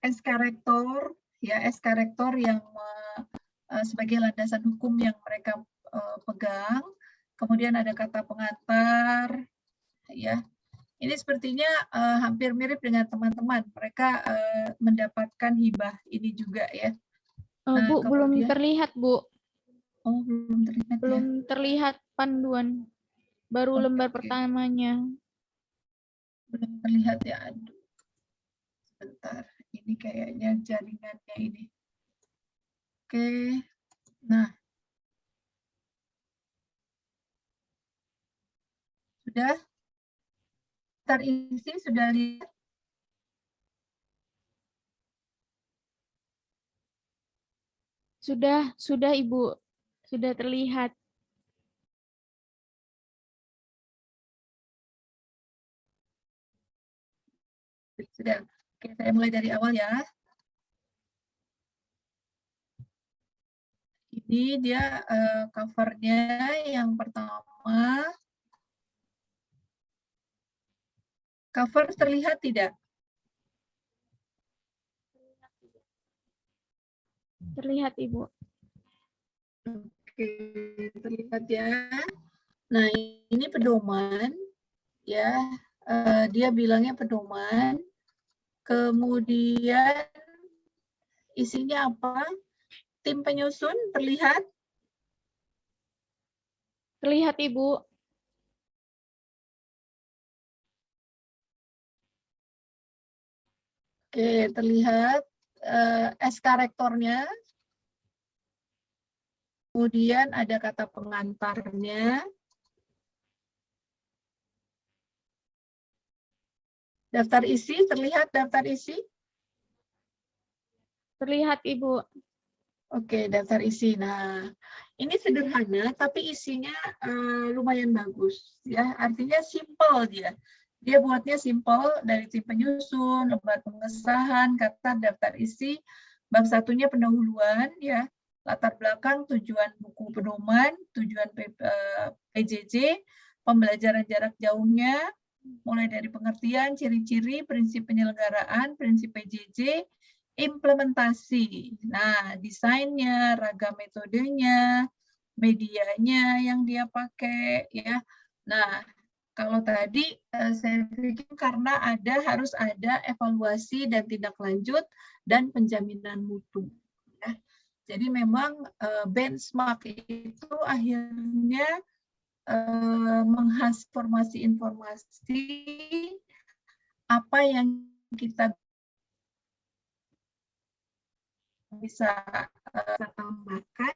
SK Rektor ya, SK Rektor yang sebagai landasan hukum yang mereka pegang. Kemudian ada kata pengantar ya. Ini sepertinya hampir mirip dengan teman-teman. Mereka mendapatkan hibah ini juga ya. Nah, Bu, belum kemudian, terlihat, Bu. Oh, belum terlihat belum ya. terlihat panduan. Baru lembar pertamanya. Belum terlihat ya. Aduh. Sebentar. Ini kayaknya jaringannya ini. Oke. Nah. Sudah? Terisi sudah lihat? Sudah Ibu. Sudah terlihat. Sudah. Oke, saya mulai dari awal ya. Ini dia covernya yang pertama. Cover terlihat tidak? Terlihat, Ibu. Oke, terlihat ya. Nah, ini pedoman ya. Dia bilangnya pedoman. Kemudian isinya apa? Tim penyusun terlihat? Terlihat, Ibu. Oke, terlihat SK Rektornya. Kemudian ada kata pengantarnya. Daftar isi, terlihat daftar isi? Terlihat, Ibu. Oke, daftar isi. Nah, ini sederhana, tapi isinya lumayan bagus. Ya, artinya simple dia. Dia buatnya simple dari tim penyusun, lembar pengesahan, kata daftar isi, bab satunya pendahuluan, ya, latar belakang, tujuan buku pedoman, tujuan PJJ, pembelajaran jarak jauhnya, mulai dari pengertian, ciri-ciri, prinsip penyelenggaraan, prinsip PJJ, implementasi. Nah, desainnya, ragam metodenya, medianya yang dia pakai, ya. Nah, kalau tadi saya pikir karena harus ada evaluasi dan tindak lanjut dan penjaminan mutu. Ya. Jadi memang benchmark itu akhirnya menghasil informasi apa yang kita bisa tambahkan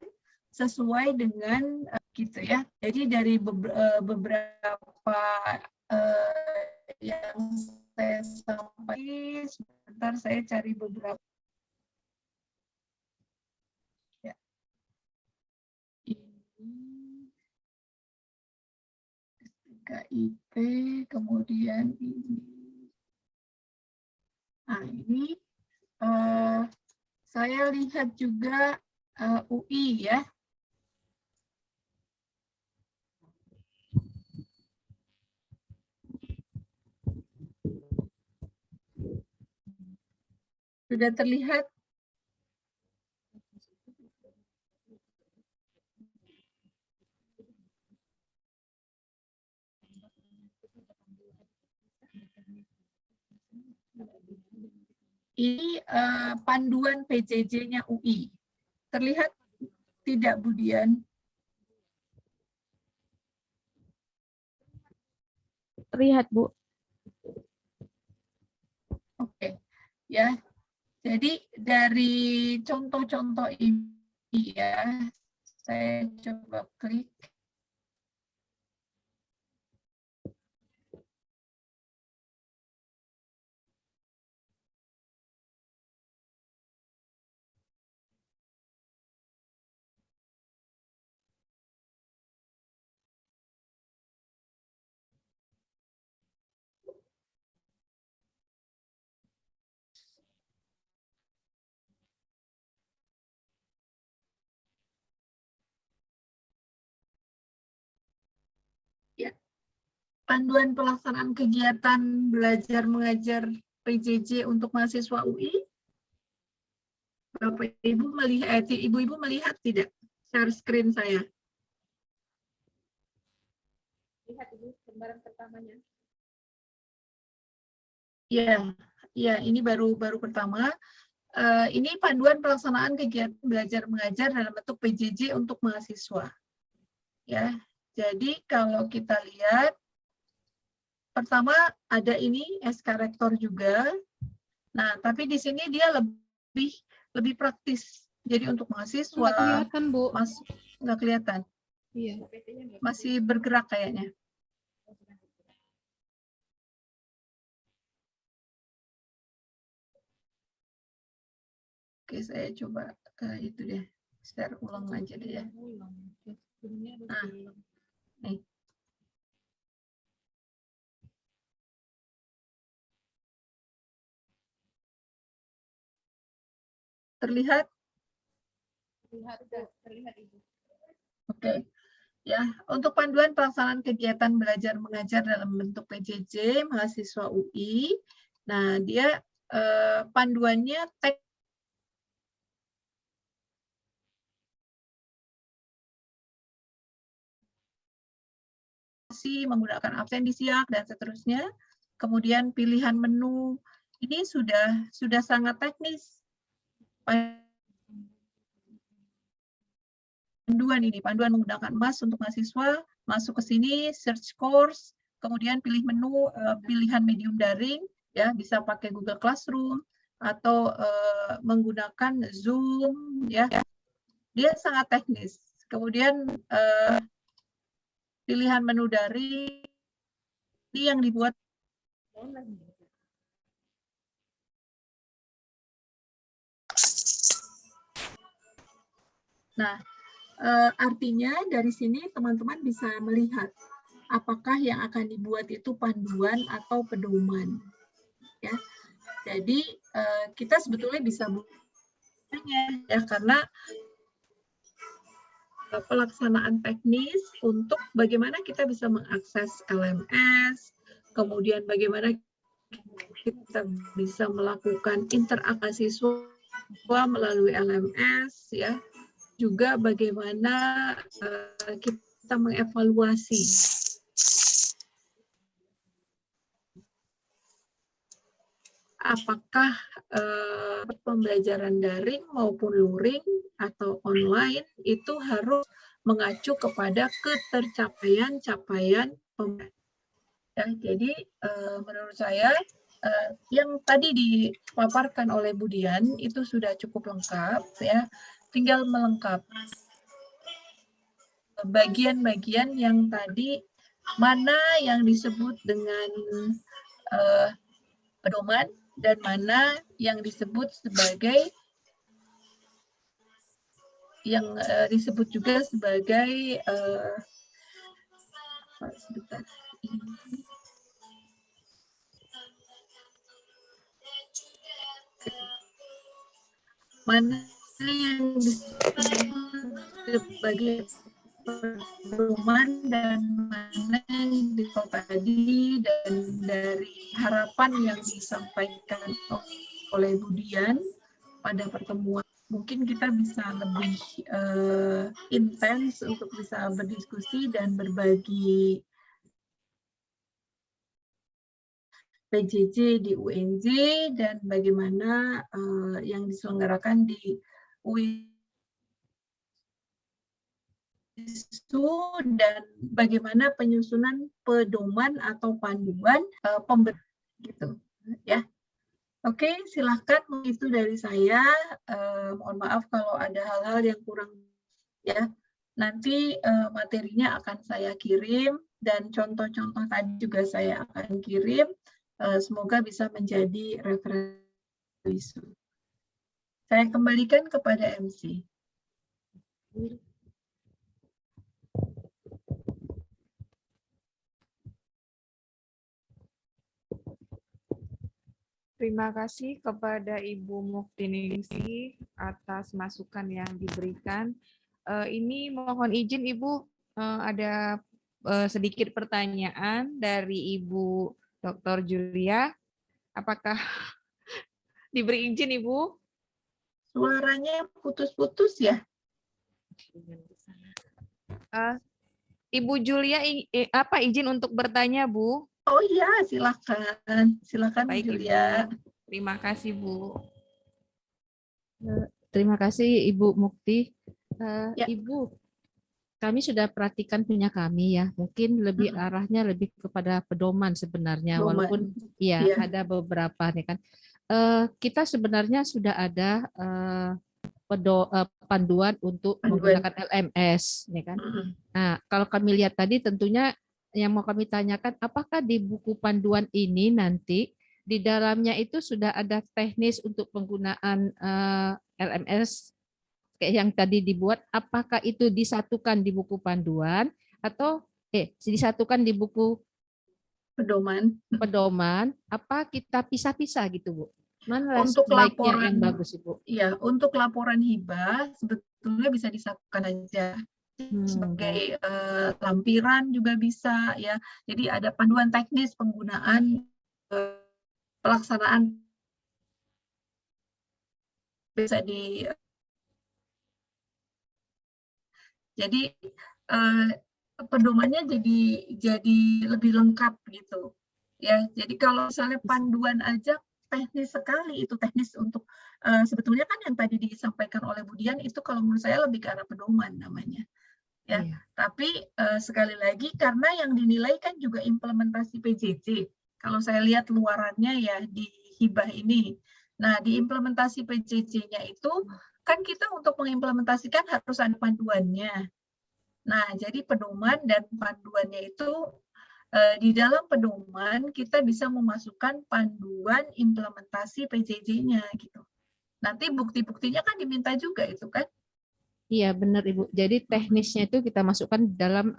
sesuai dengan gitu ya. Jadi dari beberapa yang saya sampaikan, sebentar saya cari beberapa. Ya. Ini KIP, kemudian ini. Nah, ini saya lihat juga UI ya. Sudah terlihat? Ini panduan PJJ-nya UI. Terlihat tidak, Budian? Terlihat, Bu. Oke, ya. Jadi dari contoh-contoh ini ya, saya coba klik. panduan pelaksanaan kegiatan belajar mengajar PJJ untuk mahasiswa UI? Bapak Ibu melihat, Ibu-ibu melihat tidak share screen saya? Lihat Ibu gambaran pertamanya. Ya, ini baru pertama. Ini panduan pelaksanaan kegiatan belajar mengajar dalam bentuk PJJ untuk mahasiswa. Ya, jadi kalau kita lihat, pertama ada ini SK Rektor juga. Nah, tapi di sini dia lebih praktis. Jadi untuk mahasiswa. Nggak kelihatan, Bu. Nggak kelihatan. Iya. Masih bergerak kayaknya. Oke, saya coba itu deh, share ulang aja deh ya. Nah, nih. Terlihat? Terlihat Ibu. Oke. Ya, untuk panduan pelaksanaan kegiatan belajar mengajar dalam bentuk PJJ mahasiswa UI. Nah, dia panduannya menggunakan absen disiak dan seterusnya. Kemudian pilihan menu ini sudah sangat teknis. Panduan menggunakan emas untuk mahasiswa, masuk ke sini, search course, kemudian pilih menu pilihan medium daring, ya bisa pakai Google Classroom atau menggunakan Zoom, ya. Dia sangat teknis. Kemudian pilihan menu daring ini yang dibuat. Nah, artinya dari sini teman-teman bisa melihat apakah yang akan dibuat itu panduan atau pedoman. Ya, jadi kita sebetulnya bisa ya karena pelaksanaan teknis untuk bagaimana kita bisa mengakses LMS, kemudian bagaimana kita bisa melakukan interaksi siswa melalui LMS, ya, juga bagaimana kita mengevaluasi apakah pembelajaran daring maupun luring atau online itu harus mengacu kepada ketercapaian pembelajaran. Ya, jadi menurut saya yang tadi dipaparkan oleh Bu Dian itu sudah cukup lengkap, ya. Tinggal melengkapi bagian-bagian yang tadi, mana yang disebut dengan pedoman dan mana yang disebut sebagai disebut juga sebagai mana yang disebut sebagai pedoman dan mana yang disebut tadi, dan dari harapan yang disampaikan oleh Bu Dian pada pertemuan, mungkin kita bisa lebih intens untuk bisa berdiskusi dan berbagi PJJ di UNJ dan bagaimana yang diselenggarakan di UI dan bagaimana penyusunan pedoman atau panduan gitu, ya. Oke, silahkan, itu dari saya. Mohon maaf kalau ada hal-hal yang kurang, ya. Nanti materinya akan saya kirim dan contoh-contoh tadi juga saya akan kirim. Semoga bisa menjadi referensi. Saya kembalikan kepada MC. Terima kasih kepada Ibu Muktiningsih atas masukan yang diberikan. Ini mohon izin Ibu, ada sedikit pertanyaan dari Ibu Dr. Julia. Apakah diberi izin, Ibu? Suaranya putus-putus ya. Ibu Julia izin untuk bertanya, Bu? Oh iya, silakan. Silakan Bu Baik, Julia. Ibu. Terima kasih, Bu. Terima kasih Ibu Mukti. Ya. Ibu, kami sudah perhatikan punya kami ya. Mungkin lebih arahnya lebih kepada pedoman sebenarnya, Pedoman. walaupun ya Iya. ada beberapa nih kan. Kita sebenarnya sudah ada panduan untuk menggunakan LMS, nih kan. Nah, kalau kami lihat tadi tentunya yang mau kami tanyakan, apakah di buku panduan ini nanti di dalamnya itu sudah ada teknis untuk penggunaan LMS kayak yang tadi dibuat, apakah itu disatukan di buku panduan atau disatukan di buku pedoman, apa kita pisah-pisah gitu, Bu? Mana untuk sebaiknya laporan yang bagus, Ibu? Ya, untuk laporan hibah sebetulnya bisa disatukan aja sebagai lampiran juga bisa ya. Jadi ada panduan teknis penggunaan pelaksanaan bisa di. Jadi pedomannya jadi lebih lengkap gitu ya. Jadi kalau misalnya panduan aja teknis sekali, itu teknis untuk sebetulnya kan yang tadi disampaikan oleh Bu Dian itu kalau menurut saya lebih ke arah pedoman namanya ya. Tapi sekali lagi karena yang dinilai kan juga implementasi PJJ. Kalau saya lihat luarannya ya di hibah ini. Nah, di implementasi PJJ-nya itu kan kita untuk mengimplementasikan harus ada panduannya. Nah, jadi pedoman dan panduannya itu di dalam pedoman kita bisa memasukkan panduan implementasi PJJ-nya gitu. Nanti bukti-buktinya kan diminta juga itu kan? Iya, benar Ibu. Jadi teknisnya itu kita masukkan dalam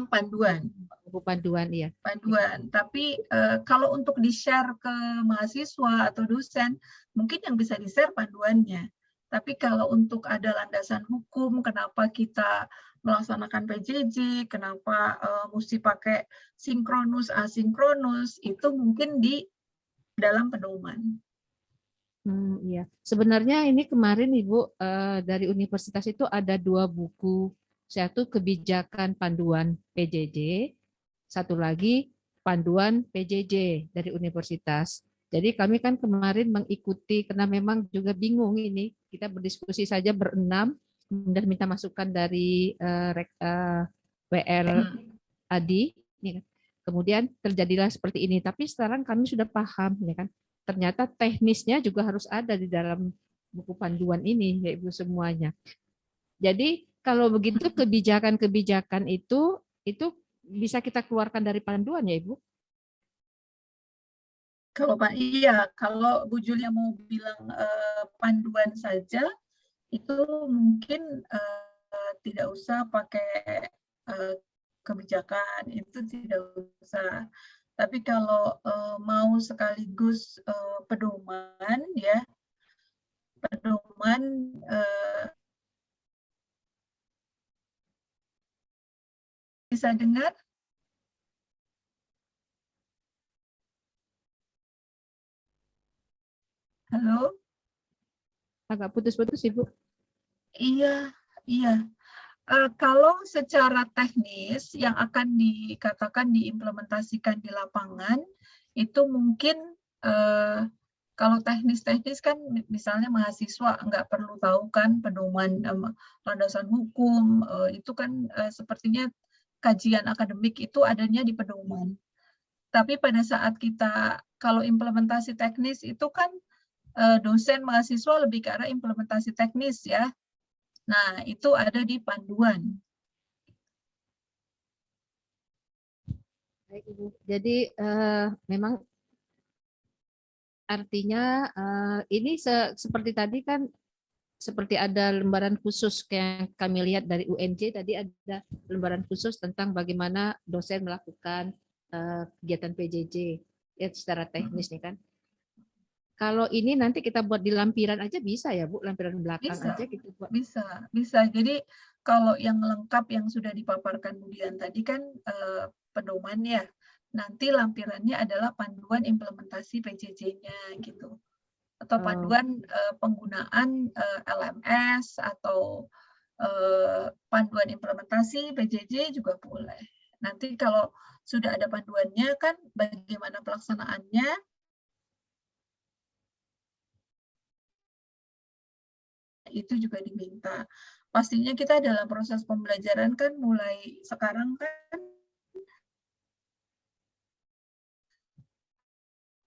panduan. Buku panduan, iya. Panduan. Tapi kalau untuk di-share ke mahasiswa atau dosen, mungkin yang bisa di-share panduannya. Tapi kalau untuk ada landasan hukum, kenapa kita melaksanakan PJJ, kenapa mesti pakai sinkronus, asinkronus, itu mungkin di dalam pedoman. Iya. Sebenarnya ini kemarin Ibu dari universitas itu ada 2 buku. Satu kebijakan panduan PJJ, satu lagi panduan PJJ dari universitas. Jadi kami kan kemarin mengikuti karena memang juga bingung ini. Kita berdiskusi saja berenam dan minta masukan dari WR Adi. Kemudian terjadilah seperti ini. Tapi sekarang kami sudah paham, ya kan? Ternyata teknisnya juga harus ada di dalam buku panduan ini, ya Ibu semuanya. Jadi kalau begitu kebijakan-kebijakan itu bisa kita keluarkan dari panduan ya Ibu? Kalau Bu Julia mau bilang panduan saja, itu mungkin tidak usah pakai kebijakan, itu tidak usah. Tapi kalau mau sekaligus pedoman ya, pedoman bisa dengar? Halo? Agak putus-putus Ibu. Iya. Kalau secara teknis yang akan dikatakan diimplementasikan di lapangan, itu mungkin kalau teknis-teknis kan misalnya mahasiswa nggak perlu tahu kan pedoman landasan hukum, itu kan sepertinya kajian akademik itu adanya di pedoman. Tapi pada saat kita kalau implementasi teknis itu kan dosen mahasiswa lebih ke arah implementasi teknis ya. Nah, itu ada di panduan. Baik, Ibu. Jadi memang artinya ini seperti tadi kan seperti ada lembaran khusus yang kami lihat dari UNJ tadi ada lembaran khusus tentang bagaimana dosen melakukan kegiatan PJJ ya secara teknis nih kan. Kalau ini nanti kita buat di lampiran aja bisa ya Bu, lampiran belakang Bisa. aja kita buat. Bisa. Jadi kalau yang lengkap yang sudah dipaparkan Bu Dian tadi kan pedoman ya. Nanti lampirannya adalah panduan implementasi PJJ-nya gitu. Atau panduan penggunaan LMS atau panduan implementasi PJJ juga boleh. Nanti kalau sudah ada panduannya kan bagaimana pelaksanaannya itu juga diminta. Pastinya kita dalam proses pembelajaran kan mulai sekarang kan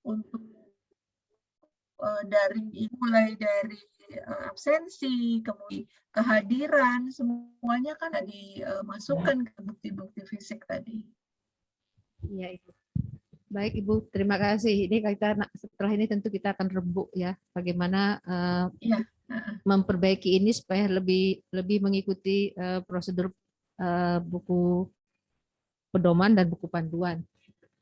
untuk daring mulai dari absensi, kemudian kehadiran, semuanya kan dimasukkan ke bukti-bukti fisik tadi. Iya Ibu. Baik Ibu, terima kasih. Ini kita setelah ini tentu kita akan rembuk ya, bagaimana memperbaiki ini supaya lebih mengikuti prosedur buku pedoman dan buku panduan.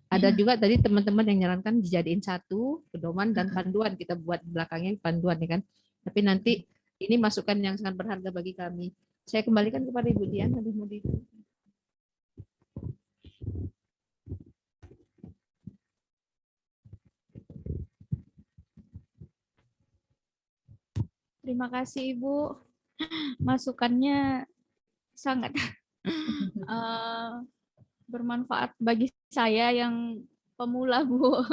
Ada juga tadi teman-teman yang nyarankan dijadiin satu pedoman dan panduan, kita buat belakangnya panduan ya kan. Tapi nanti ini masukan yang sangat berharga bagi kami. Saya kembalikan kepada Ibu Dian. Terima kasih Ibu. Masukannya sangat bermanfaat bagi saya yang pemula Bu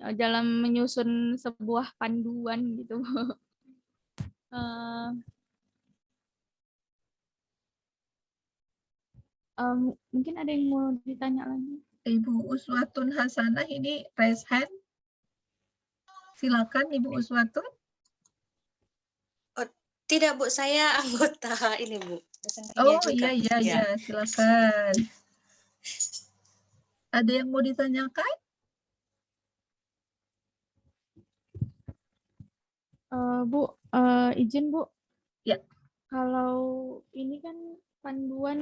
dalam menyusun sebuah panduan gitu. Mungkin ada yang mau ditanya lagi? Ibu Uswatun Hasanah ini raise hand. Silakan Ibu Uswatun. Oh, tidak Bu, saya anggota ini Bu. Oh iya, silakan. Ada yang mau ditanyakan? Bu, izin Bu. Ya. Kalau ini kan panduan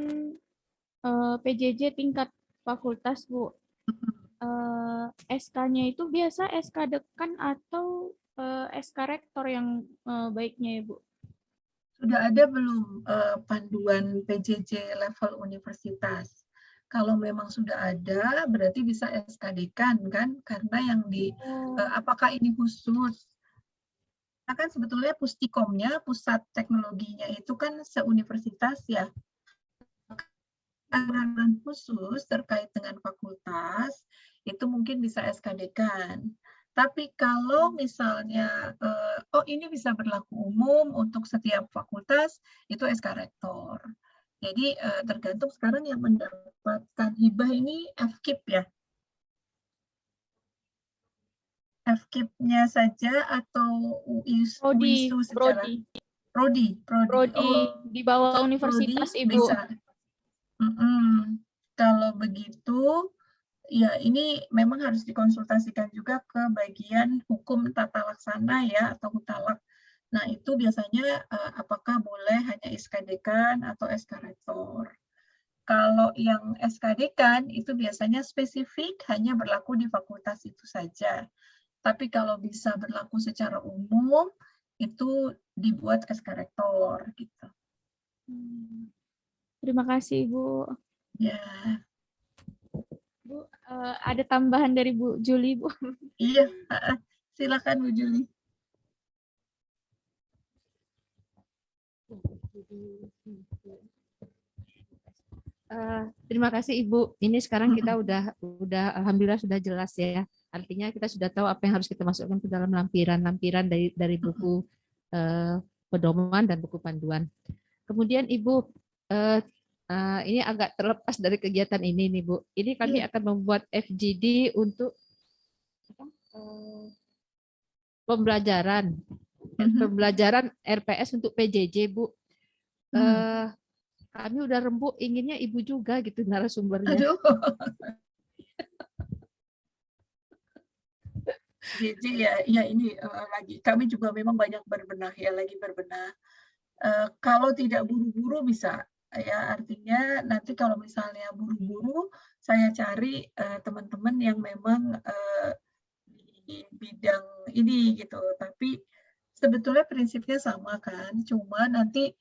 PJJ tingkat fakultas Bu. SK-nya itu biasa SK dekan atau SK rektor yang baiknya ya Bu? Sudah ada belum panduan PJJ level universitas? Kalau memang sudah ada, berarti bisa SK dekan kan? Karena yang apakah ini khusus? Nah, kan sebetulnya Pustikomnya, pusat teknologinya itu kan seuniversitas ya. Arahan khusus terkait dengan fakultas itu mungkin bisa SK dekan. Tapi kalau misalnya ini bisa berlaku umum untuk setiap fakultas, itu SK rektor. Jadi tergantung sekarang yang mendapatkan hibah ini FKIP ya. FKIP-nya saja atau UISU secara Prodi. Di bawah universitas Prodi Ibu. bisa. Kalau begitu, ya ini memang harus dikonsultasikan juga ke bagian hukum tata laksana ya atau hutalak. Nah itu biasanya apakah boleh hanya SK dekan atau SK rektor. Kalau yang SK dekan itu biasanya spesifik hanya berlaku di fakultas itu saja. Tapi kalau bisa berlaku secara umum itu dibuat SK rektor gitu. Terima kasih Ibu. Ya. Bu, ada tambahan dari Bu Juli Bu. Iya, silakan Bu Juli. Terima kasih Ibu. Ini sekarang kita udah alhamdulillah sudah jelas ya. Artinya kita sudah tahu apa yang harus kita masukkan ke dalam lampiran dari buku pedoman dan buku panduan. Kemudian Ibu, ini agak terlepas dari kegiatan ini nih Bu. Ini kami akan membuat FGD untuk pembelajaran RPS untuk PJJ Bu. Kami udah rembuk, inginnya Ibu juga gitu narasumbernya. Aduh. JJ ya ini lagi kami juga memang banyak berbenah ya, lagi berbenah. Kalau tidak buru-buru bisa ya, artinya nanti kalau misalnya buru-buru saya cari teman-teman yang memang bidang ini gitu. Tapi sebetulnya prinsipnya sama kan, cuma nanti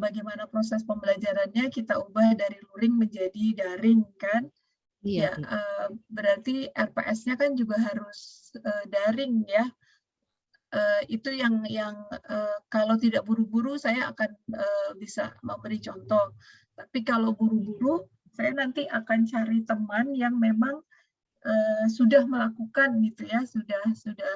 bagaimana proses pembelajarannya kita ubah dari luring menjadi daring kan. Iya, Ya, Bu. berarti RPS-nya kan juga harus daring ya. Itu yang kalau tidak buru-buru saya akan bisa memberi contoh. Tapi kalau buru-buru, saya nanti akan cari teman yang memang sudah melakukan gitu ya, sudah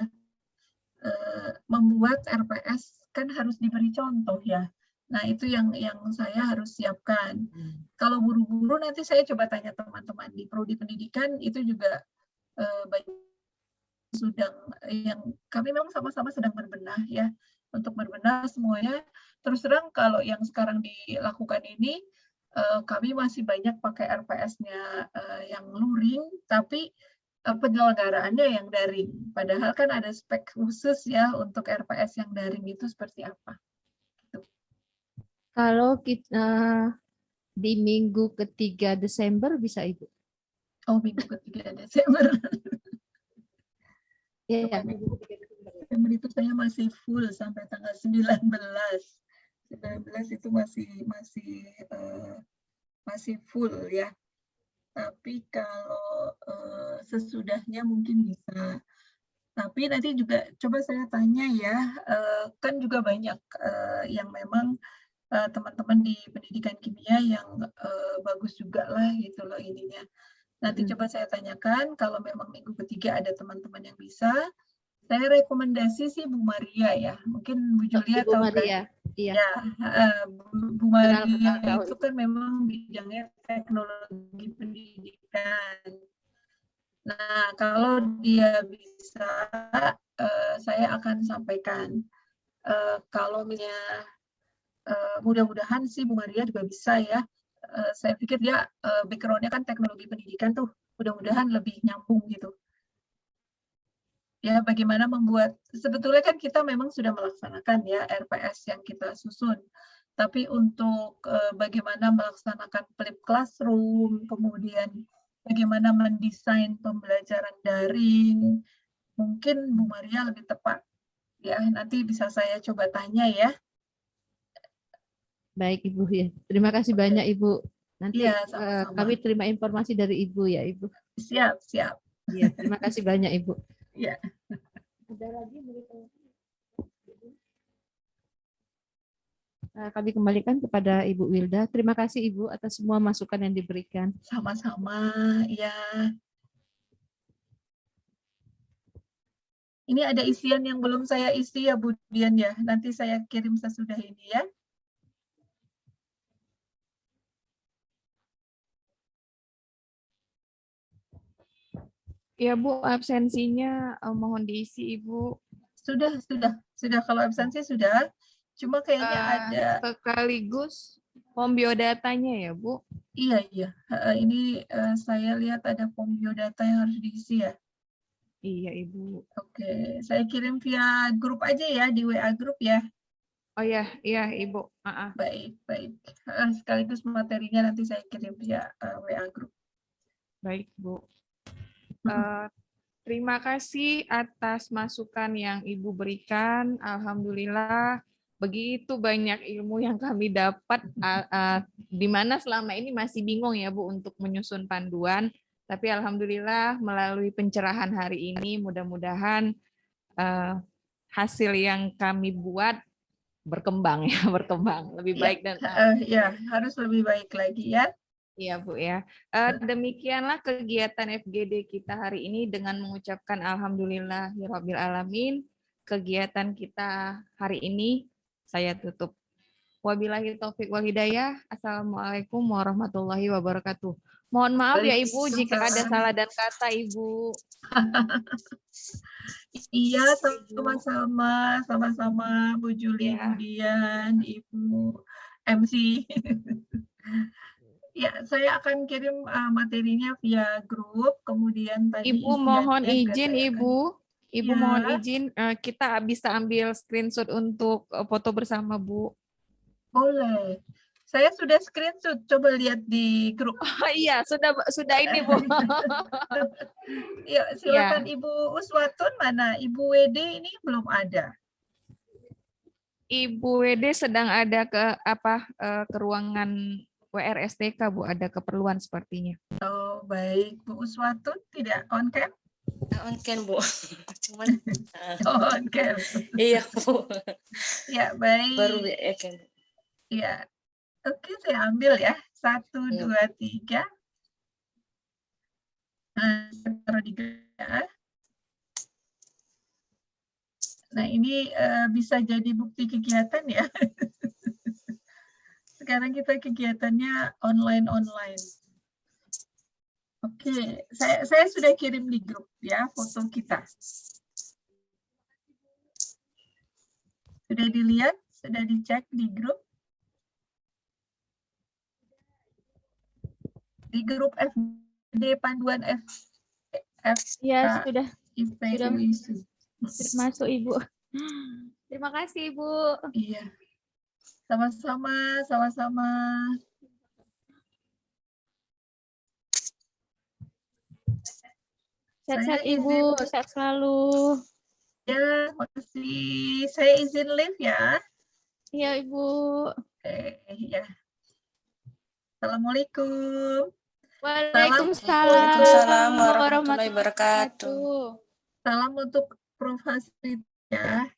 membuat RPS kan harus diberi contoh ya. Nah itu yang saya harus siapkan. Kalau buru-buru nanti saya coba tanya teman-teman di prodi pendidikan itu juga banyak yang kami memang sama-sama sedang berbenah ya untuk berbenah semuanya. Terus terang kalau yang sekarang dilakukan ini kami masih banyak pakai RPS-nya yang luring, tapi penyelenggaraannya yang daring. Padahal kan ada spek khusus ya untuk RPS yang daring itu seperti apa. Gitu. Kalau kita di minggu ketiga Desember bisa Ibu? Oh, minggu ketiga Desember. Iya. Desember itu saya masih full sampai tanggal 19. 19 itu masih full ya. Tapi kalau sesudahnya mungkin bisa. Tapi nanti juga coba saya tanya ya, kan juga banyak yang memang teman-teman di pendidikan kimia yang bagus juga lah gitu loh ininya. Nanti coba saya tanyakan kalau memang minggu ketiga ada teman-teman yang bisa. Saya rekomendasi sih Bu Maria ya. Mungkin Bu Julia Ibu tahu Maria. kan? Iya. Ya, Bu Maria Kenal. itu kan memang bidangnya teknologi pendidikan. Nah, kalau dia bisa, saya akan sampaikan. Kalau misalnya mudah-mudahan sih Bu Maria juga bisa ya. Saya pikir dia background-nya kan teknologi pendidikan tuh, mudah-mudahan lebih nyambung gitu. Ya, bagaimana membuat, sebetulnya kan kita memang sudah melaksanakan ya RPS yang kita susun. Tapi untuk bagaimana melaksanakan flip classroom, kemudian bagaimana mendesain pembelajaran daring, mungkin Bu Maria lebih tepat. Ya, nanti bisa saya coba tanya ya. Baik Ibu ya. Terima kasih banyak Ibu. Nanti Iya, sama-sama. kami terima informasi dari Ibu ya Ibu. Siap, siap. Iya, terima kasih banyak Ibu. Ya. Ada lagi kami kembalikan kepada Ibu Wilda. Terima kasih Ibu atas semua masukan yang diberikan. Sama-sama, ya. Ini ada isian yang belum saya isi ya Bu Dian ya. Nanti saya kirim sesudah ini ya. Ya Bu, absensinya mohon diisi Ibu. Sudah. Kalau absensi sudah. Cuma kayaknya ada. Sekaligus form biodatanya ya Bu. Iya. Ini saya lihat ada form biodata yang harus diisi ya. Iya Ibu. Oke, saya kirim via grup aja ya, di WA grup ya. Oh iya Ibu. Baik. Sekaligus materinya nanti saya kirim via WA grup. Baik Bu. Terima kasih atas masukan yang Ibu berikan. Alhamdulillah begitu banyak ilmu yang kami dapat, di mana selama ini masih bingung ya Bu untuk menyusun panduan. Tapi alhamdulillah melalui pencerahan hari ini mudah-mudahan hasil yang kami buat berkembang lebih baik dan ya harus lebih baik lagi ya. Iya Bu ya. Demikianlah kegiatan FGD kita hari ini dengan mengucapkan alhamdulillahirabbil alamin. Kegiatan kita hari ini saya tutup. Wabillahi taufik wal hidayah. Assalamualaikum warahmatullahi wabarakatuh. Mohon maaf ya Ibu jika ada salah dan kata Ibu. Iya, sama-sama Bu Juli, Bu Dian, Ibu MC. Ya, saya akan kirim materinya via grup, kemudian tadi Ibu mohon izin Ibu. Ibu ya. mohon izin kita bisa ambil screenshot untuk foto bersama Bu. Boleh. Saya sudah screenshot, coba lihat di grup. Oh iya, sudah ini Bu. Ya, silakan Ibu Uswatun, mana Ibu WD ini belum ada. Ibu WD sedang ada ke ruangan WRSTK Bu, ada keperluan sepertinya. Oh, baik, Bu Uswatun tidak on cam? On cam Bu. Cuman On cam. iya Bu. Ya, baik. Baru ya kan. Ya, oke, saya ambil ya. 1, Iya. 2, 3. Saya taruh di GA. Nah, ini bisa jadi bukti kegiatan ya. Sekarang kita kegiatannya online. Oke, saya sudah kirim di grup ya foto kita. Sudah dilihat, sudah dicek di grup. Di grup FD Panduan Ya, sudah IPUISU. masuk Ibu. Terima kasih Ibu. Iya. Sama-sama. Sehat-sehat Saya Ibu, sehat selalu. Ya, makasih. Saya izin live ya. Iya Ibu. Ya. Assalamualaikum. Waalaikumsalam warahmatullahi wabarakatuh. Salam untuk Prof. Hasrid ya.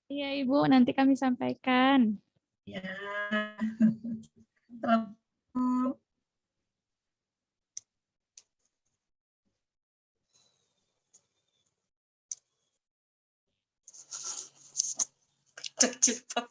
Iya Ibu, nanti kami sampaikan. Ya. Assalamualaikum. Cepat.